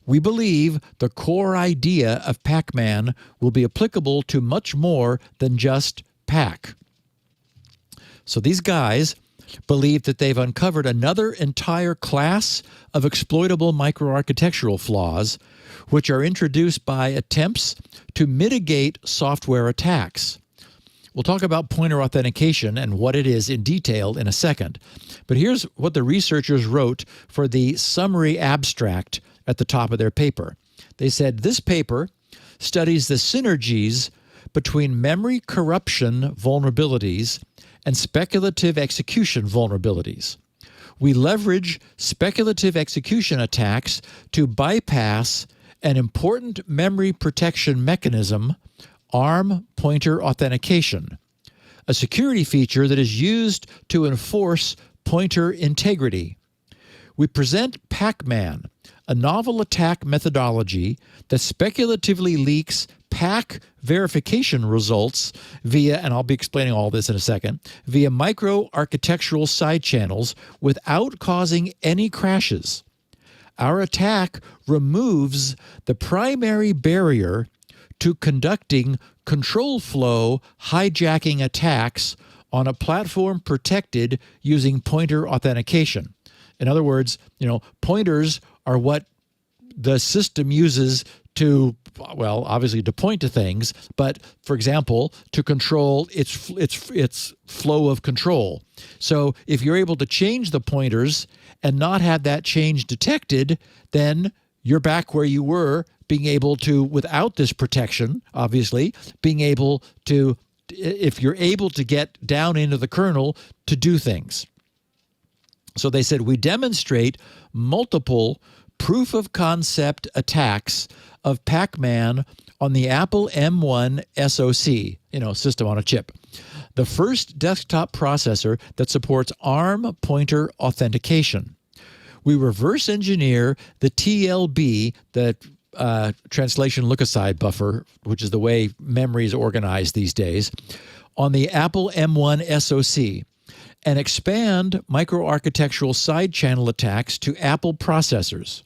We believe the core idea of PACMAN will be applicable to much more than just PAC. So these guys believe that they've uncovered another entire class of exploitable microarchitectural flaws, which are introduced by attempts to mitigate software attacks. We'll talk about pointer authentication and what it is in detail in a second. But here's what the researchers wrote for the summary abstract at the top of their paper. They said, this paper studies the synergies between memory corruption vulnerabilities and speculative execution vulnerabilities. We leverage speculative execution attacks to bypass an important memory protection mechanism, ARM pointer authentication, a security feature that is used to enforce pointer integrity. We present PACMAN, a novel attack methodology that speculatively leaks PAC verification results via, and I'll be explaining all this in a second, via micro-architectural side channels without causing any crashes. Our attack removes the primary barrier to conducting control flow hijacking attacks on a platform protected using pointer authentication. In other words, pointers are what the system uses to, well, obviously to point to things, but for example, to control its flow of control. So if you're able to change the pointers and not have that change detected, then you're back where you were, being able to, without this protection, obviously, being able to, if you're able to get down into the kernel, to do things. So they said, we demonstrate multiple proof of concept attacks of PACMAN on the Apple M1 SoC, system on a chip, the first desktop processor that supports ARM pointer authentication. We reverse engineer the TLB, the translation look-aside buffer, which is the way memory is organized these days, on the Apple M1 SoC, and expand microarchitectural side channel attacks to Apple processors,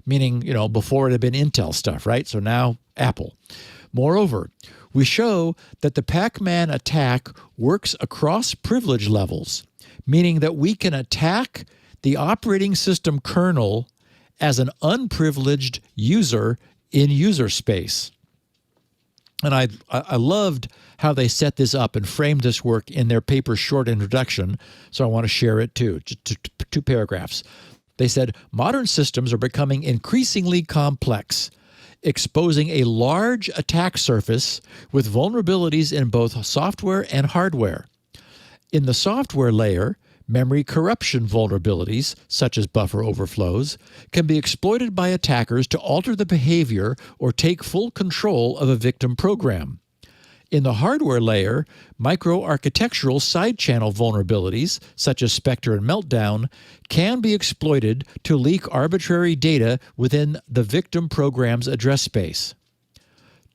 meaning, before it had been Intel stuff, right? So now Apple. Moreover, we show that the PACMAN attack works across privilege levels, meaning that we can attack the operating system kernel as an unprivileged user in user space. And I loved how they set this up and framed this work in their paper's short introduction, so I want to share it too. Just 2 paragraphs. They said, modern systems are becoming increasingly complex, exposing a large attack surface with vulnerabilities in both software and hardware. In the software layer, memory corruption vulnerabilities, such as buffer overflows, can be exploited by attackers to alter the behavior or take full control of a victim program. In the hardware layer, microarchitectural side channel vulnerabilities, such as Spectre and Meltdown, can be exploited to leak arbitrary data within the victim program's address space.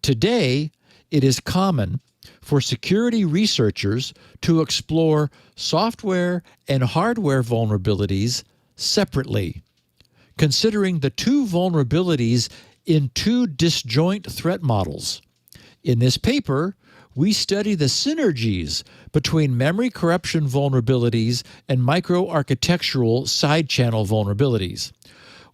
Today, it is common for security researchers to explore software and hardware vulnerabilities separately, considering the 2 vulnerabilities in 2 disjoint threat models. In this paper, we study the synergies between memory corruption vulnerabilities and microarchitectural side channel vulnerabilities.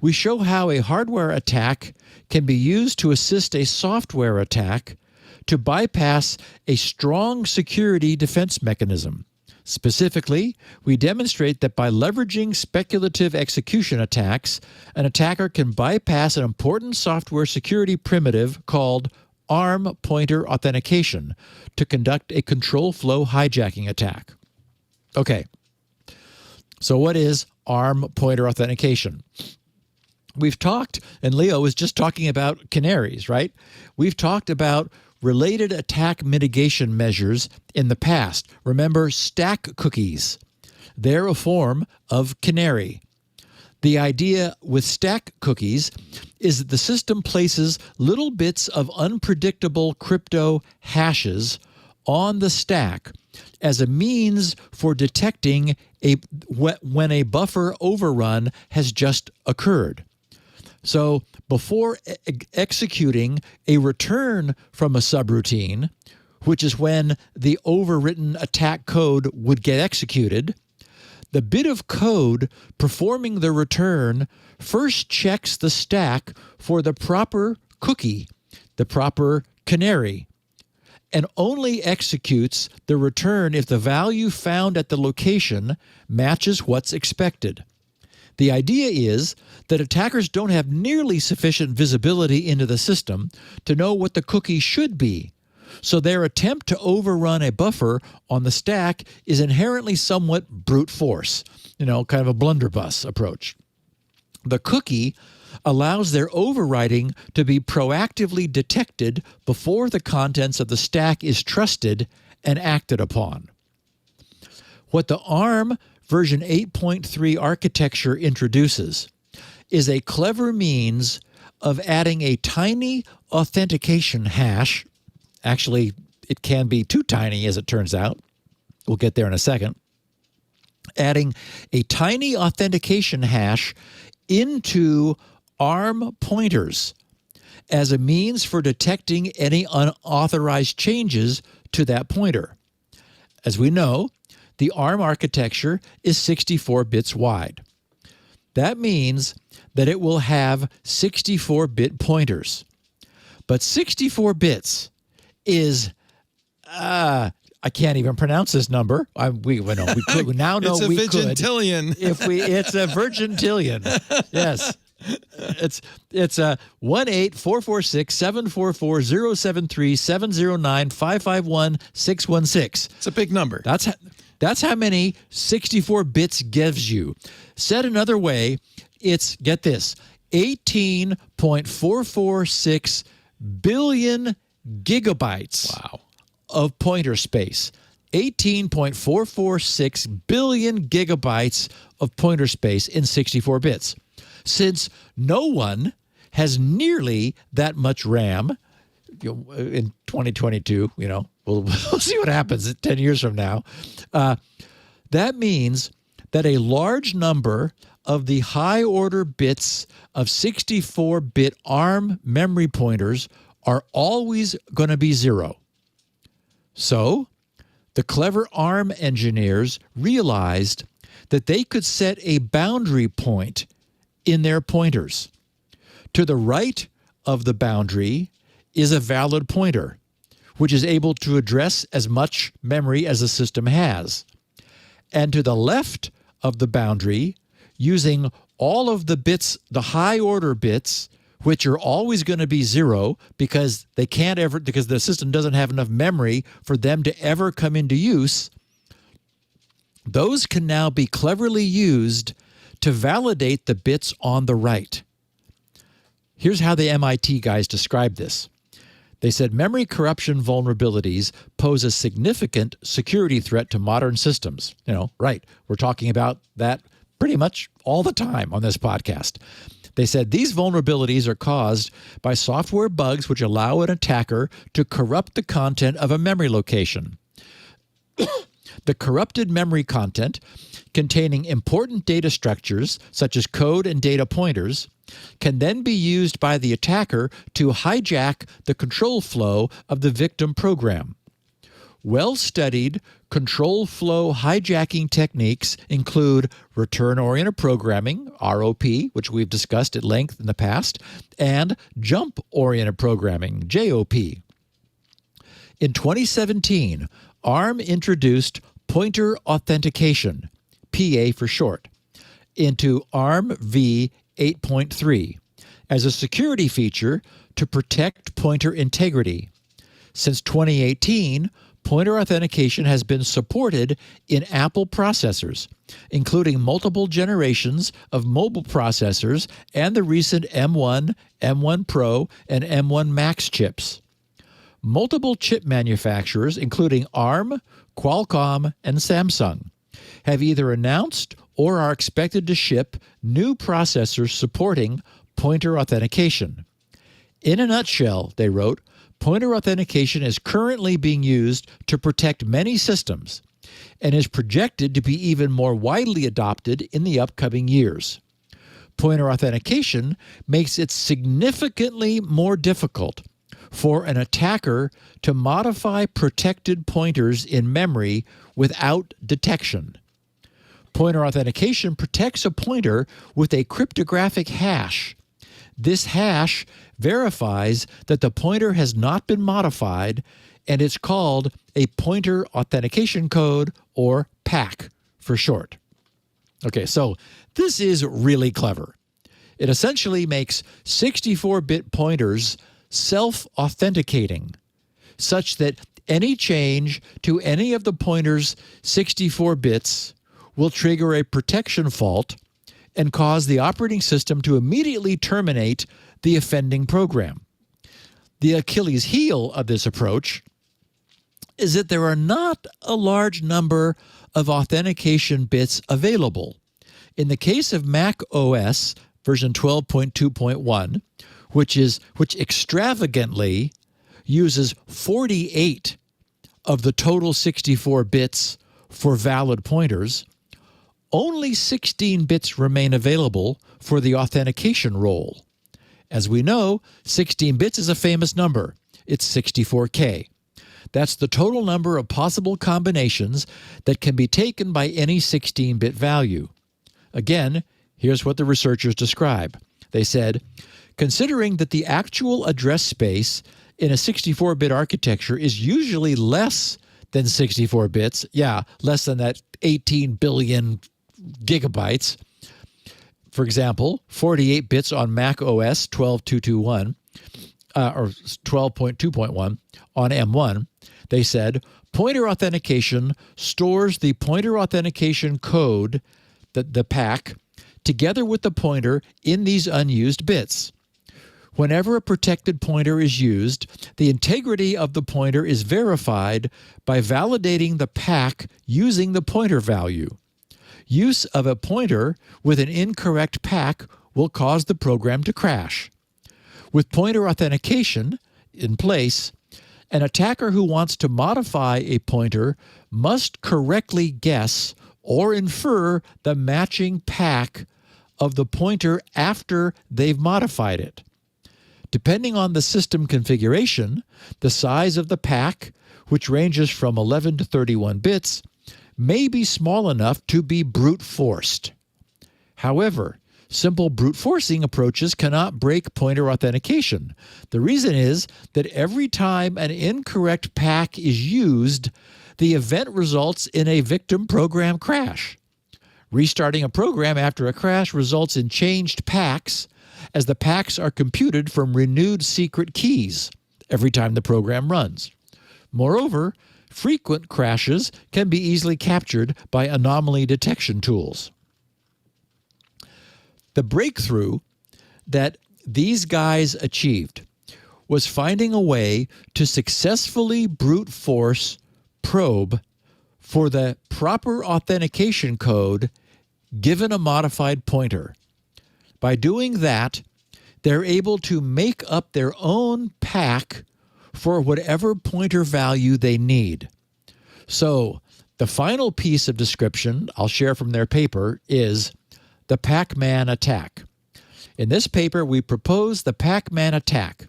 we show how a hardware attack can be used to assist a software attack to bypass a strong security defense mechanism. Specifically, we demonstrate that by leveraging speculative execution attacks, an attacker can bypass an important software security primitive called ARM pointer authentication to conduct a control flow hijacking attack. Okay, so what is ARM pointer authentication? We've talked, and Leo was just talking about canaries, right? We've talked about related attack mitigation measures in the past. Remember stack cookies. They're a form of canary. The idea with stack cookies is that the system places little bits of unpredictable crypto hashes on the stack as a means for detecting when a buffer overrun has just occurred. So before executing a return from a subroutine, which is when the overwritten attack code would get executed, the bit of code performing the return first checks the stack for the proper cookie, the proper canary, and only executes the return if the value found at the location matches what's expected. The idea is that attackers don't have nearly sufficient visibility into the system to know what the cookie should be, so their attempt to overrun a buffer on the stack is inherently somewhat brute force, kind of a blunderbuss approach. The cookie allows their overwriting to be proactively detected before the contents of the stack is trusted and acted upon. What the ARM version 8.3 architecture introduces is a clever means of adding a tiny authentication hash. Actually, it can be too tiny, as it turns out. We'll get there in a second. Adding a tiny authentication hash into ARM pointers as a means for detecting any unauthorized changes to that pointer. As we know, the ARM architecture is 64 bits wide. That means that it will have 64-bit pointers. But 64 bits is, I can't even pronounce this number. We now know it's we a could. vigintillion. It's a virgintillion. Yes. It's a 1-844-744-073-709-551-616. It's a big number. That's how many 64 bits gives you. Said another way, it's, get this, 18.446 billion gigabytes of pointer space. 18.446 billion gigabytes of pointer space in 64 bits. Since no one has nearly that much RAM in 2022, we'll see what happens 10 years from now. That means that a large number of the high-order bits of 64-bit ARM memory pointers are always going to be 0. So, the clever ARM engineers realized that they could set a boundary point in their pointers. To the right of the boundary is a valid pointer, which is able to address as much memory as the system has. And to the left of the boundary, using all of the bits, the high-order bits, which are always going to be 0 because because the system doesn't have enough memory for them to ever come into use, those can now be cleverly used to validate the bits on the right. Here's how the MIT guys described this. They said memory corruption vulnerabilities pose a significant security threat to modern systems. Right. We're talking about that pretty much all the time on this podcast. They said these vulnerabilities are caused by software bugs which allow an attacker to corrupt the content of a memory location. The corrupted memory content, containing important data structures such as code and data pointers, can then be used by the attacker to hijack the control flow of the victim program. Well-studied control flow hijacking techniques include return-oriented programming, ROP, which we've discussed at length in the past, and jump-oriented programming, JOP. In 2017, ARM introduced pointer authentication, PA for short, into ARM v 8.3 as a security feature to protect pointer integrity. Since 2018, pointer authentication has been supported in Apple processors, including multiple generations of mobile processors and the recent M1, M1 Pro, and M1 Max chips. Multiple chip manufacturers, including ARM, Qualcomm, and Samsung, have either announced or are expected to ship new processors supporting pointer authentication. In a nutshell, they wrote, pointer authentication is currently being used to protect many systems and is projected to be even more widely adopted in the upcoming years. Pointer authentication makes it significantly more difficult for an attacker to modify protected pointers in memory without detection. Pointer authentication protects a pointer with a cryptographic hash. This hash verifies that the pointer has not been modified, and it's called a pointer authentication code, or PAC for short. Okay, so this is really clever. It essentially makes 64-bit pointers self-authenticating, such that any change to any of the pointer's 64 bits will trigger a protection fault and cause the operating system to immediately terminate the offending program. The Achilles heel of this approach is that there are not a large number of authentication bits available. In the case of Mac OS version 12.2.1, which extravagantly uses 48 of the total 64 bits for valid pointers, only 16 bits remain available for the authentication role. As we know, 16 bits is a famous number. It's 64K. That's the total number of possible combinations that can be taken by any 16-bit value. Again, here's what the researchers describe. They said, considering that the actual address space in a 64-bit architecture is usually less than 64 bits, less than that 18 billion gigabytes. For example, 48 bits on Mac OS 12.2.1 or 12.2.1 on M1, they said, pointer authentication stores the pointer authentication code, the PAC, together with the pointer in these unused bits. Whenever a protected pointer is used, the integrity of the pointer is verified by validating the PAC using the pointer value. Use of a pointer with an incorrect PAC will cause the program to crash. With pointer authentication in place, an attacker who wants to modify a pointer must correctly guess or infer the matching PAC of the pointer after they've modified it. Depending on the system configuration, the size of the PAC, which ranges from 11 to 31 bits, may be small enough to be brute forced. However, simple brute forcing approaches cannot break pointer authentication. The reason is that every time an incorrect PAC is used, the event results in a victim program crash. Restarting a program after a crash results in changed PACs, as the PACs are computed from renewed secret keys every time the program runs. Moreover, frequent crashes can be easily captured by anomaly detection tools. The breakthrough that these guys achieved was finding a way to successfully brute force probe for the proper authentication code given a modified pointer. By doing that, they're able to make up their own PAC for whatever pointer value they need. So the final piece of description I'll share from their paper is the PACMAN Attack. In this paper, we propose the PACMAN Attack,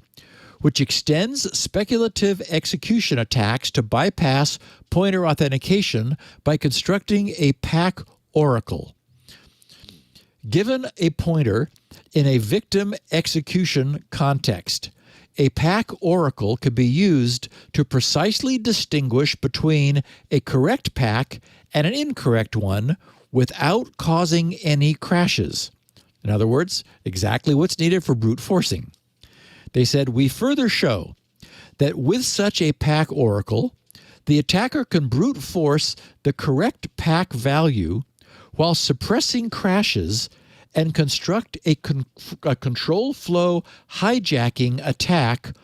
which extends speculative execution attacks to bypass pointer authentication by constructing a PAC oracle. Given a pointer in a victim execution context, a PAC oracle could be used to precisely distinguish between a correct PAC and an incorrect one without causing any crashes. In other words, exactly what's needed for brute forcing. They said, we further show that with such a PAC oracle, the attacker can brute force the correct PAC value while suppressing crashes and construct a control flow hijacking attack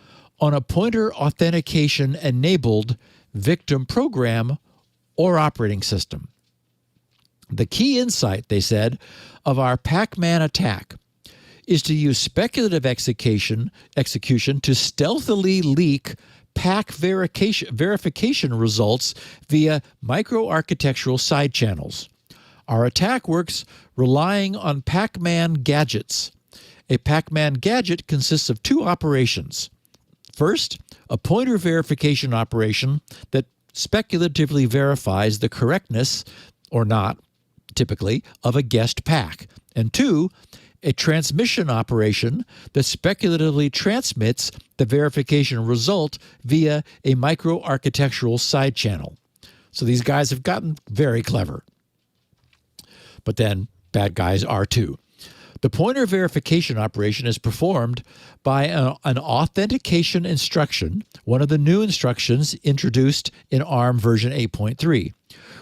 on a pointer authentication enabled victim program or operating system. The key insight, they said, of our PACMAN attack is to use speculative execution to stealthily leak PAC verification results via microarchitectural side channels. Our attack works relying on PACMAN gadgets. A PACMAN gadget consists of two operations. First, a pointer verification operation that speculatively verifies the correctness, or not, typically, of a guessed PAC. And two, a transmission operation that speculatively transmits the verification result via a microarchitectural side channel. So these guys have gotten very clever. But then bad guys are too. The pointer verification operation is performed by an authentication instruction, one of the new instructions introduced in ARM version 8.3,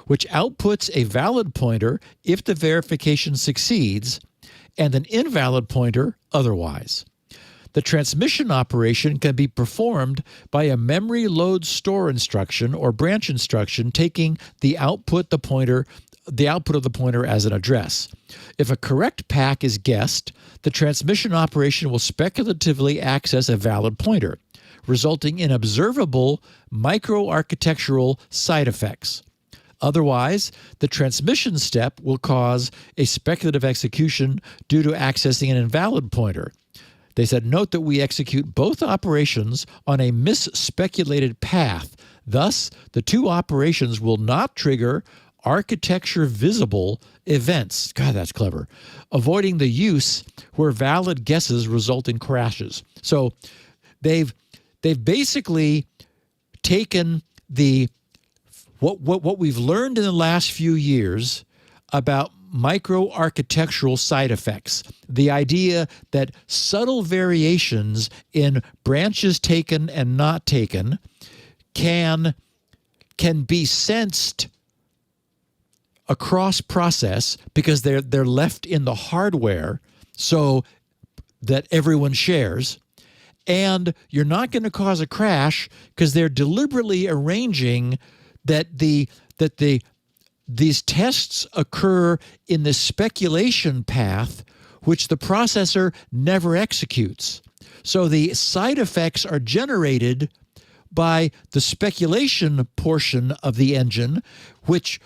which outputs a valid pointer if the verification succeeds and an invalid pointer otherwise. The transmission operation can be performed by a memory load store instruction or branch instruction taking the output of the pointer as an address. If a correct PAC is guessed, the transmission operation will speculatively access a valid pointer, resulting in observable microarchitectural side effects. Otherwise, the transmission step will cause a speculative execution due to accessing an invalid pointer. They said, note that we execute both operations on a misspeculated path. Thus, the two operations will not trigger architecture visible events. God, that's clever. Avoiding the use where valid guesses result in crashes. So they've basically taken what we've learned in the last few years about microarchitectural side effects, the idea that subtle variations in branches taken and not taken can be sensed across process because they're left in the hardware so that everyone shares, and you're not going to cause a crash because they're deliberately arranging that these tests occur in the speculation path, which the processor never executes. So the side effects are generated by the speculation portion of the engine, which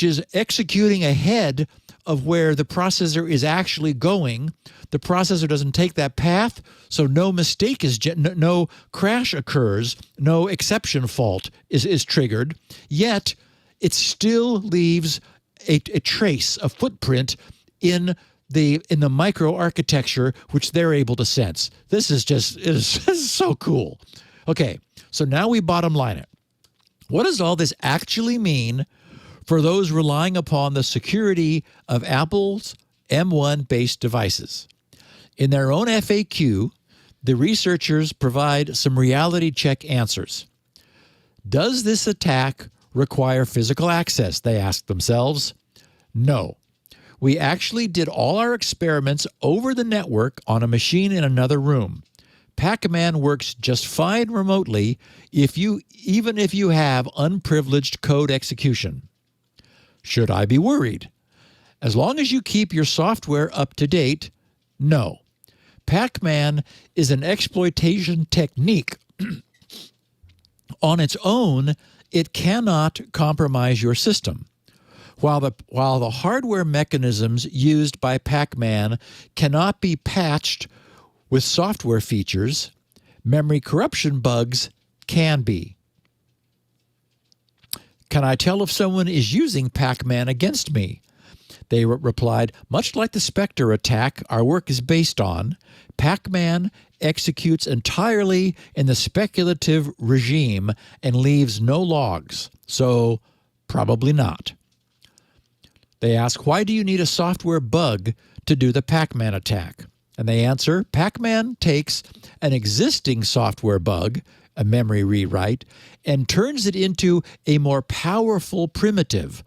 is executing ahead of where the processor is actually going. The processor doesn't take that path, so no mistake no crash occurs, no exception fault is triggered. Yet it still leaves a trace, a footprint in the microarchitecture which they're able to sense. This is so cool. Okay, so now we bottom line it. What does all this actually mean for those relying upon the security of Apple's M1-based devices? In their own FAQ, the researchers provide some reality check answers. Does this attack require physical access? They ask themselves. No. We actually did all our experiments over the network on a machine in another room. PACMAN works just fine remotely even if you have unprivileged code execution. Should I be worried? As long as you keep your software up to date, no. PACMAN is an exploitation technique. On its own, it cannot compromise your system. While the hardware mechanisms used by PACMAN cannot be patched with software features, memory corruption bugs can be. Can I tell if someone is using PACMAN against me? They replied, much like the Spectre attack our work is based on, PACMAN executes entirely in the speculative regime and leaves no logs, so probably not. They ask, why do you need a software bug to do the PACMAN attack? And they answer, PACMAN takes an existing software bug, a memory rewrite, and turns it into a more powerful primitive,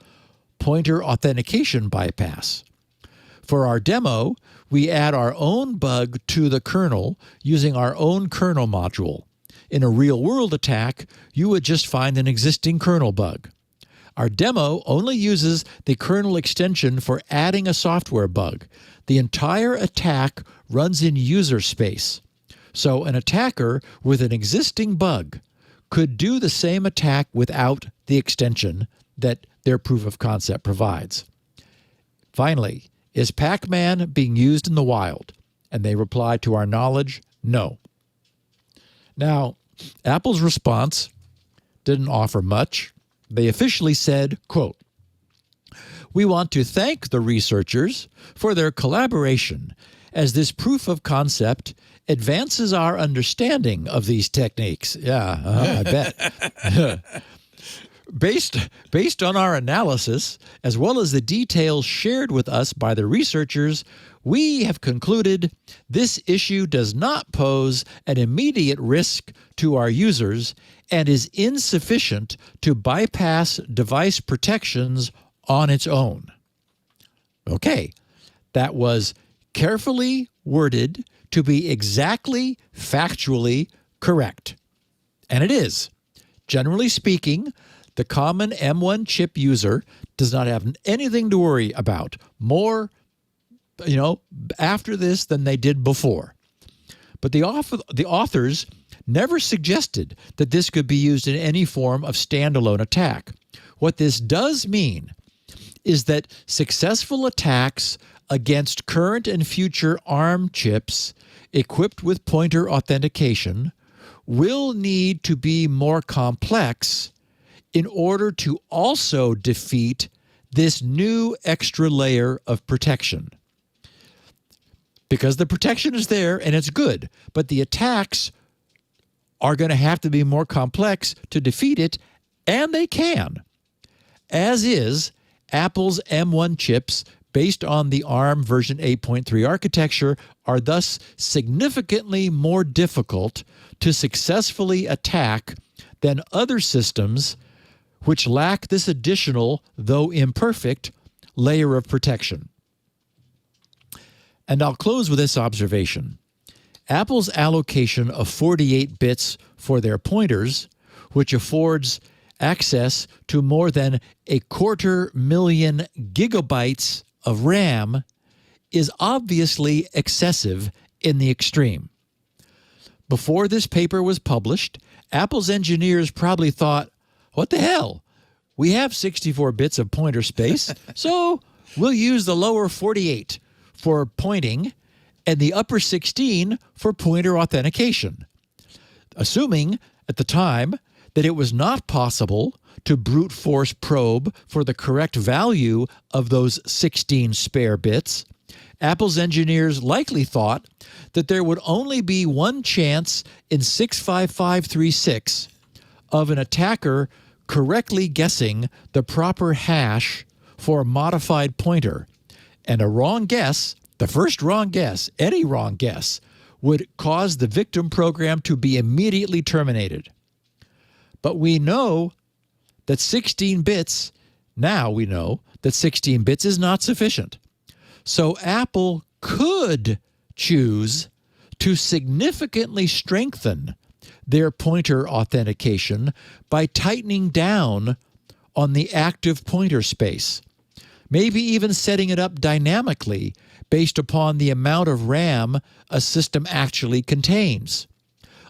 pointer authentication bypass. For our demo, we add our own bug to the kernel using our own kernel module. In a real-world attack, you would just find an existing kernel bug. Our demo only uses the kernel extension for adding a software bug. The entire attack runs in user space. So an attacker with an existing bug could do the same attack without the extension that their proof of concept provides. Finally, is PACMAN being used in the wild? And they reply, to our knowledge, no. Now, Apple's response didn't offer much. They officially said, quote, we want to thank the researchers for their collaboration as this proof of concept advances our understanding of these techniques. I bet. Based on our analysis, as well as the details shared with us by the researchers, we have concluded this issue does not pose an immediate risk to our users and is insufficient to bypass device protections on its own. Okay, that was carefully worded to be exactly factually correct. And it is. Generally speaking, the common M1 chip user does not have anything to worry about more, after this than they did before. But the authors never suggested that this could be used in any form of standalone attack. What this does mean is that successful attacks against current and future ARM chips equipped with pointer authentication will need to be more complex in order to also defeat this new extra layer of protection. Because the protection is there and it's good, but the attacks are going to have to be more complex to defeat it, and they can. As is, Apple's M1 chips based on the ARM version 8.3 architecture are thus significantly more difficult to successfully attack than other systems which lack this additional, though imperfect, layer of protection. And I'll close with this observation. Apple's allocation of 48 bits for their pointers, which affords access to more than 250,000 gigabytes of RAM, is obviously excessive in the extreme. Before this paper was published, Apple's engineers probably thought, what the hell? We have 64 bits of pointer space, so we'll use the lower 48 for pointing and the upper 16 for pointer authentication, assuming at the time that it was not possible to brute force probe for the correct value of those 16 spare bits. Apple's engineers likely thought that there would only be one chance in 65536 of an attacker correctly guessing the proper hash for a modified pointer, and a wrong guess, the first wrong guess, any wrong guess, would cause the victim program to be immediately terminated. But we know that 16 bits, now we know that 16 bits is not sufficient. So Apple could choose to significantly strengthen their pointer authentication by tightening down on the active pointer space, maybe even setting it up dynamically based upon the amount of RAM a system actually contains.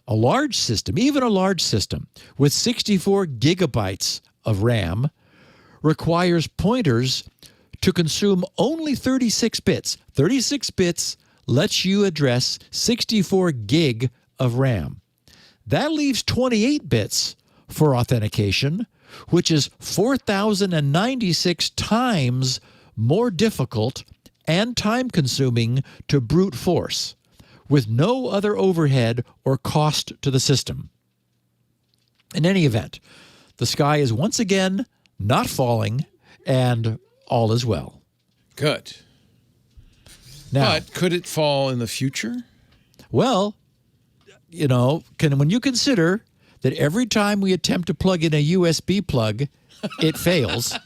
A large system, even a large system with 64 gigabytes of RAM, requires pointers to consume only 36 bits. 36 bits lets you address 64 gig of RAM. That leaves 28 bits for authentication, which is 4,096 times more difficult and time-consuming to brute force, with no other overhead or cost to the system. In any event, the sky is once again not falling, and all is well. Good. Now, But could it fall in the future? well, you know, when you consider that every time we attempt to plug in a USB plug, it fails,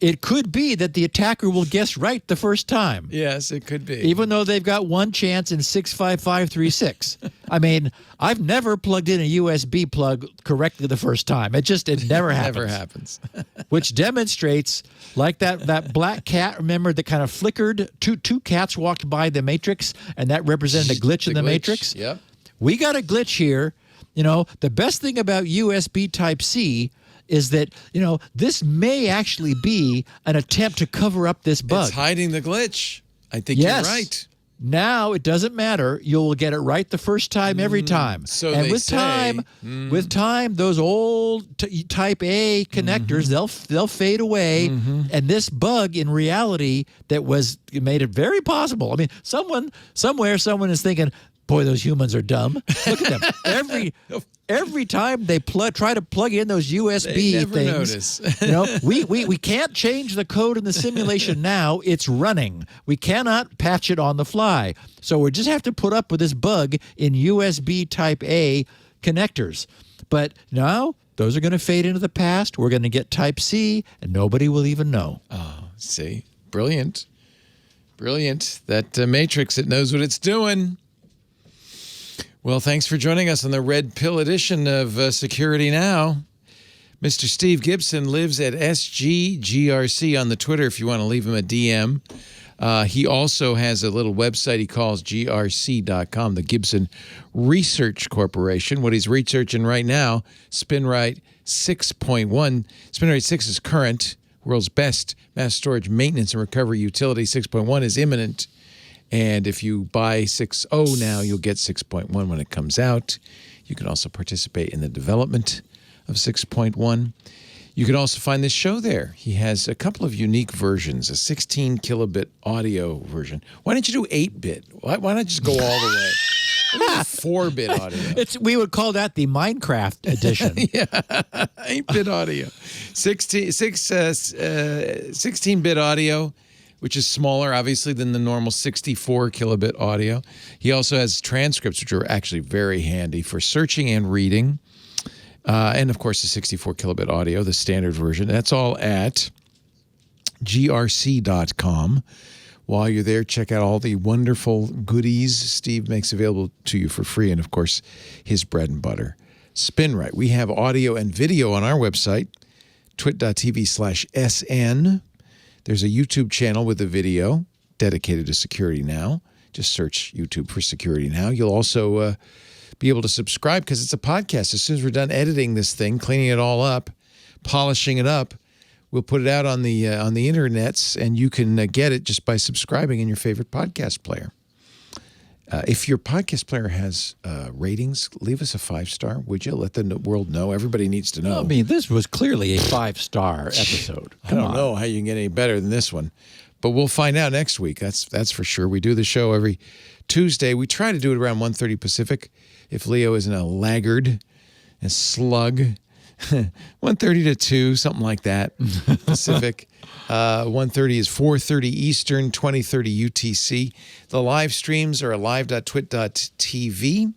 it could be that the attacker will guess right the first time. Yes, it could be. Even though they've got one chance in 65536. I mean, I've never plugged in a USB plug correctly the first time. It never happens. Never happens. Which demonstrates, like that black cat, remember, that kind of flickered. Two cats walked by the Matrix, and that represented a glitch in the Matrix. Yep. We got a glitch here. You know, the best thing about USB Type-C is that, you know, this may actually be an attempt to cover up this bug. It's hiding the glitch. I think Yes. you're right. Now it doesn't matter. You'll get it right the first time every time. So and they with say, time, those old Type A connectors, they'll fade away. And this bug, in reality, that made it very possible. I mean, someone is thinking, boy, those humans are dumb. Look at them. Every time they try to plug in those USB never things, notice. you know, we can't change the code in the simulation now. It's running. We cannot patch it on the fly. So we just have to put up with this bug in USB Type A connectors. But now those are going to fade into the past. We're going to get Type C, and nobody will even know. Oh, see? Brilliant. Brilliant. That Matrix, it knows what it's doing. Well, thanks for joining us on the Red Pill edition of Security Now. Mr. Steve Gibson lives at SGGRC on the Twitter if you want to leave him a DM. He also has a little website he calls grc.com, the Gibson Research Corporation. What he's researching right now, SpinRite 6.1. SpinRite 6 is current, world's best mass storage maintenance and recovery utility. 6.1 is imminent. And if you buy 6.0 now, you'll get 6.1 when it comes out. You can also participate in the development of 6.1. You can also find this show there. He has a couple of unique versions, a 16 kilobit audio version. Why don't you do 8-bit? Why not just go all the way? 4-bit audio. We would call that the Minecraft edition. Yeah, 8-bit audio. 16-bit audio, which is smaller, obviously, than the normal 64 kilobit audio. He also has transcripts, which are actually very handy for searching and reading. And, of course, the 64 kilobit audio, the standard version. That's all at grc.com. While you're there, check out all the wonderful goodies Steve makes available to you for free. And, of course, his bread and butter, SpinRite. We have audio and video on our website, twit.tv/SN. There's a YouTube channel with a video dedicated to Security Now. Just search YouTube for Security Now. You'll also be able to subscribe because it's a podcast. As soon as we're done editing this thing, cleaning it all up, polishing it up, we'll put it out on the internets, and you can get it just by subscribing in your favorite podcast player. If your podcast player has ratings, leave us a 5-star, would you? Let the world know. Everybody needs to know. I mean, this was clearly a 5-star episode. I don't know how you can get any better than this one, but we'll find out next week. That's for sure. We do the show every Tuesday. We try to do it around 1:30 Pacific. If Leo isn't a laggard and slug, 1:30 to 2, something like that, Pacific. 1:30 is 4:30 Eastern, 20:30 UTC. The live streams are live.twit.tv.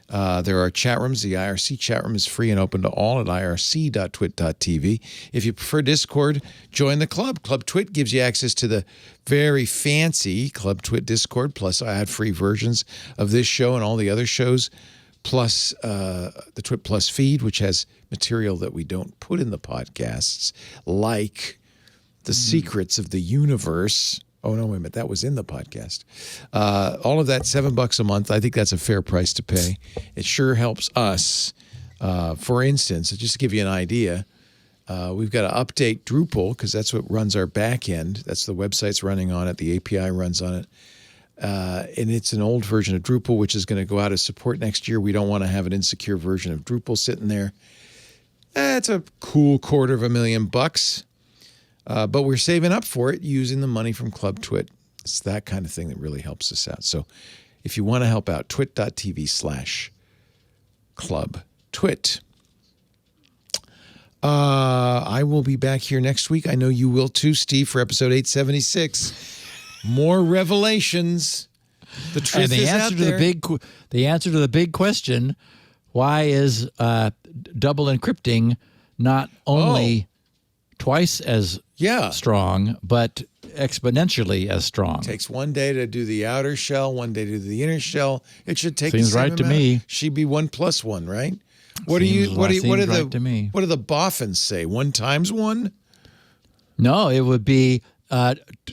There are chat rooms. The IRC chat room is free and open to all at irc.twit.tv. If you prefer Discord, join the club. Club Twit gives you access to the very fancy Club Twit Discord, plus ad-free versions of this show and all the other shows, plus the Twit Plus feed, which has material that we don't put in the podcasts, like the secrets of the universe. Oh, no, wait a minute. That was in the podcast. All of that, $7 a month. I think that's a fair price to pay. It sure helps us. For instance, just to give you an idea, we've got to update Drupal because that's what runs our back end. That's the website's running on it. The API runs on it. And it's an old version of Drupal, which is going to go out of support next year. We don't want to have an insecure version of Drupal sitting there. It's a cool $250,000, but we're saving up for it using the money from Club TWiT. It's that kind of thing that really helps us out. So if you want to help out, twit.tv/Club TWiT. I will be back here next week. I know you will too, Steve, for episode 876. More revelations. The truth is out there. The answer to the big question: why is double encrypting not only twice as strong, but exponentially as strong? It takes one day to do the outer shell, one day to do the inner shell. It should take Seems the same right amount. To me. Should be 1 + 1, right? What do the BOFFINs say? 1 × 1? No, it would be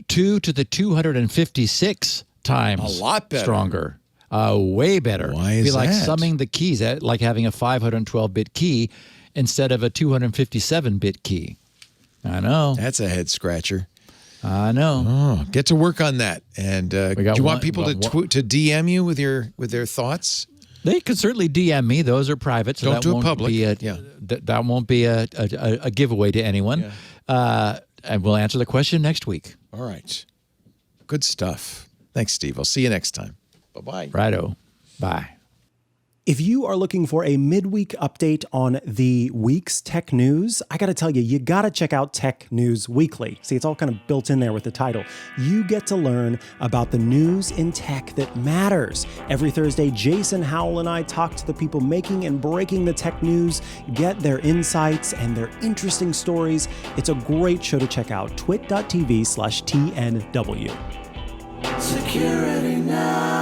2 to the 256 times. A lot better. Stronger. Way better. Why is It'd be like that? summing the keys, like having a 512-bit key instead of a 257-bit key. I know. That's a head scratcher. I know. Oh, get to work on that. And do you want people to DM you with their thoughts? They could certainly DM me. Those are private, so Don't that do it won't public. be that won't be a giveaway to anyone. Yeah. And we'll answer the question next week. All right. Good stuff. Thanks, Steve. I'll see you next time. Bye-bye. Righto. Bye. If you are looking for a midweek update on the week's tech news, I got to tell you, you got to check out Tech News Weekly. See, it's all kind of built in there with the title. You get to learn about the news in tech that matters. Every Thursday, Jason Howell and I talk to the people making and breaking the tech news, get their insights and their interesting stories. It's a great show to check out. twit.tv/TNW. Security now.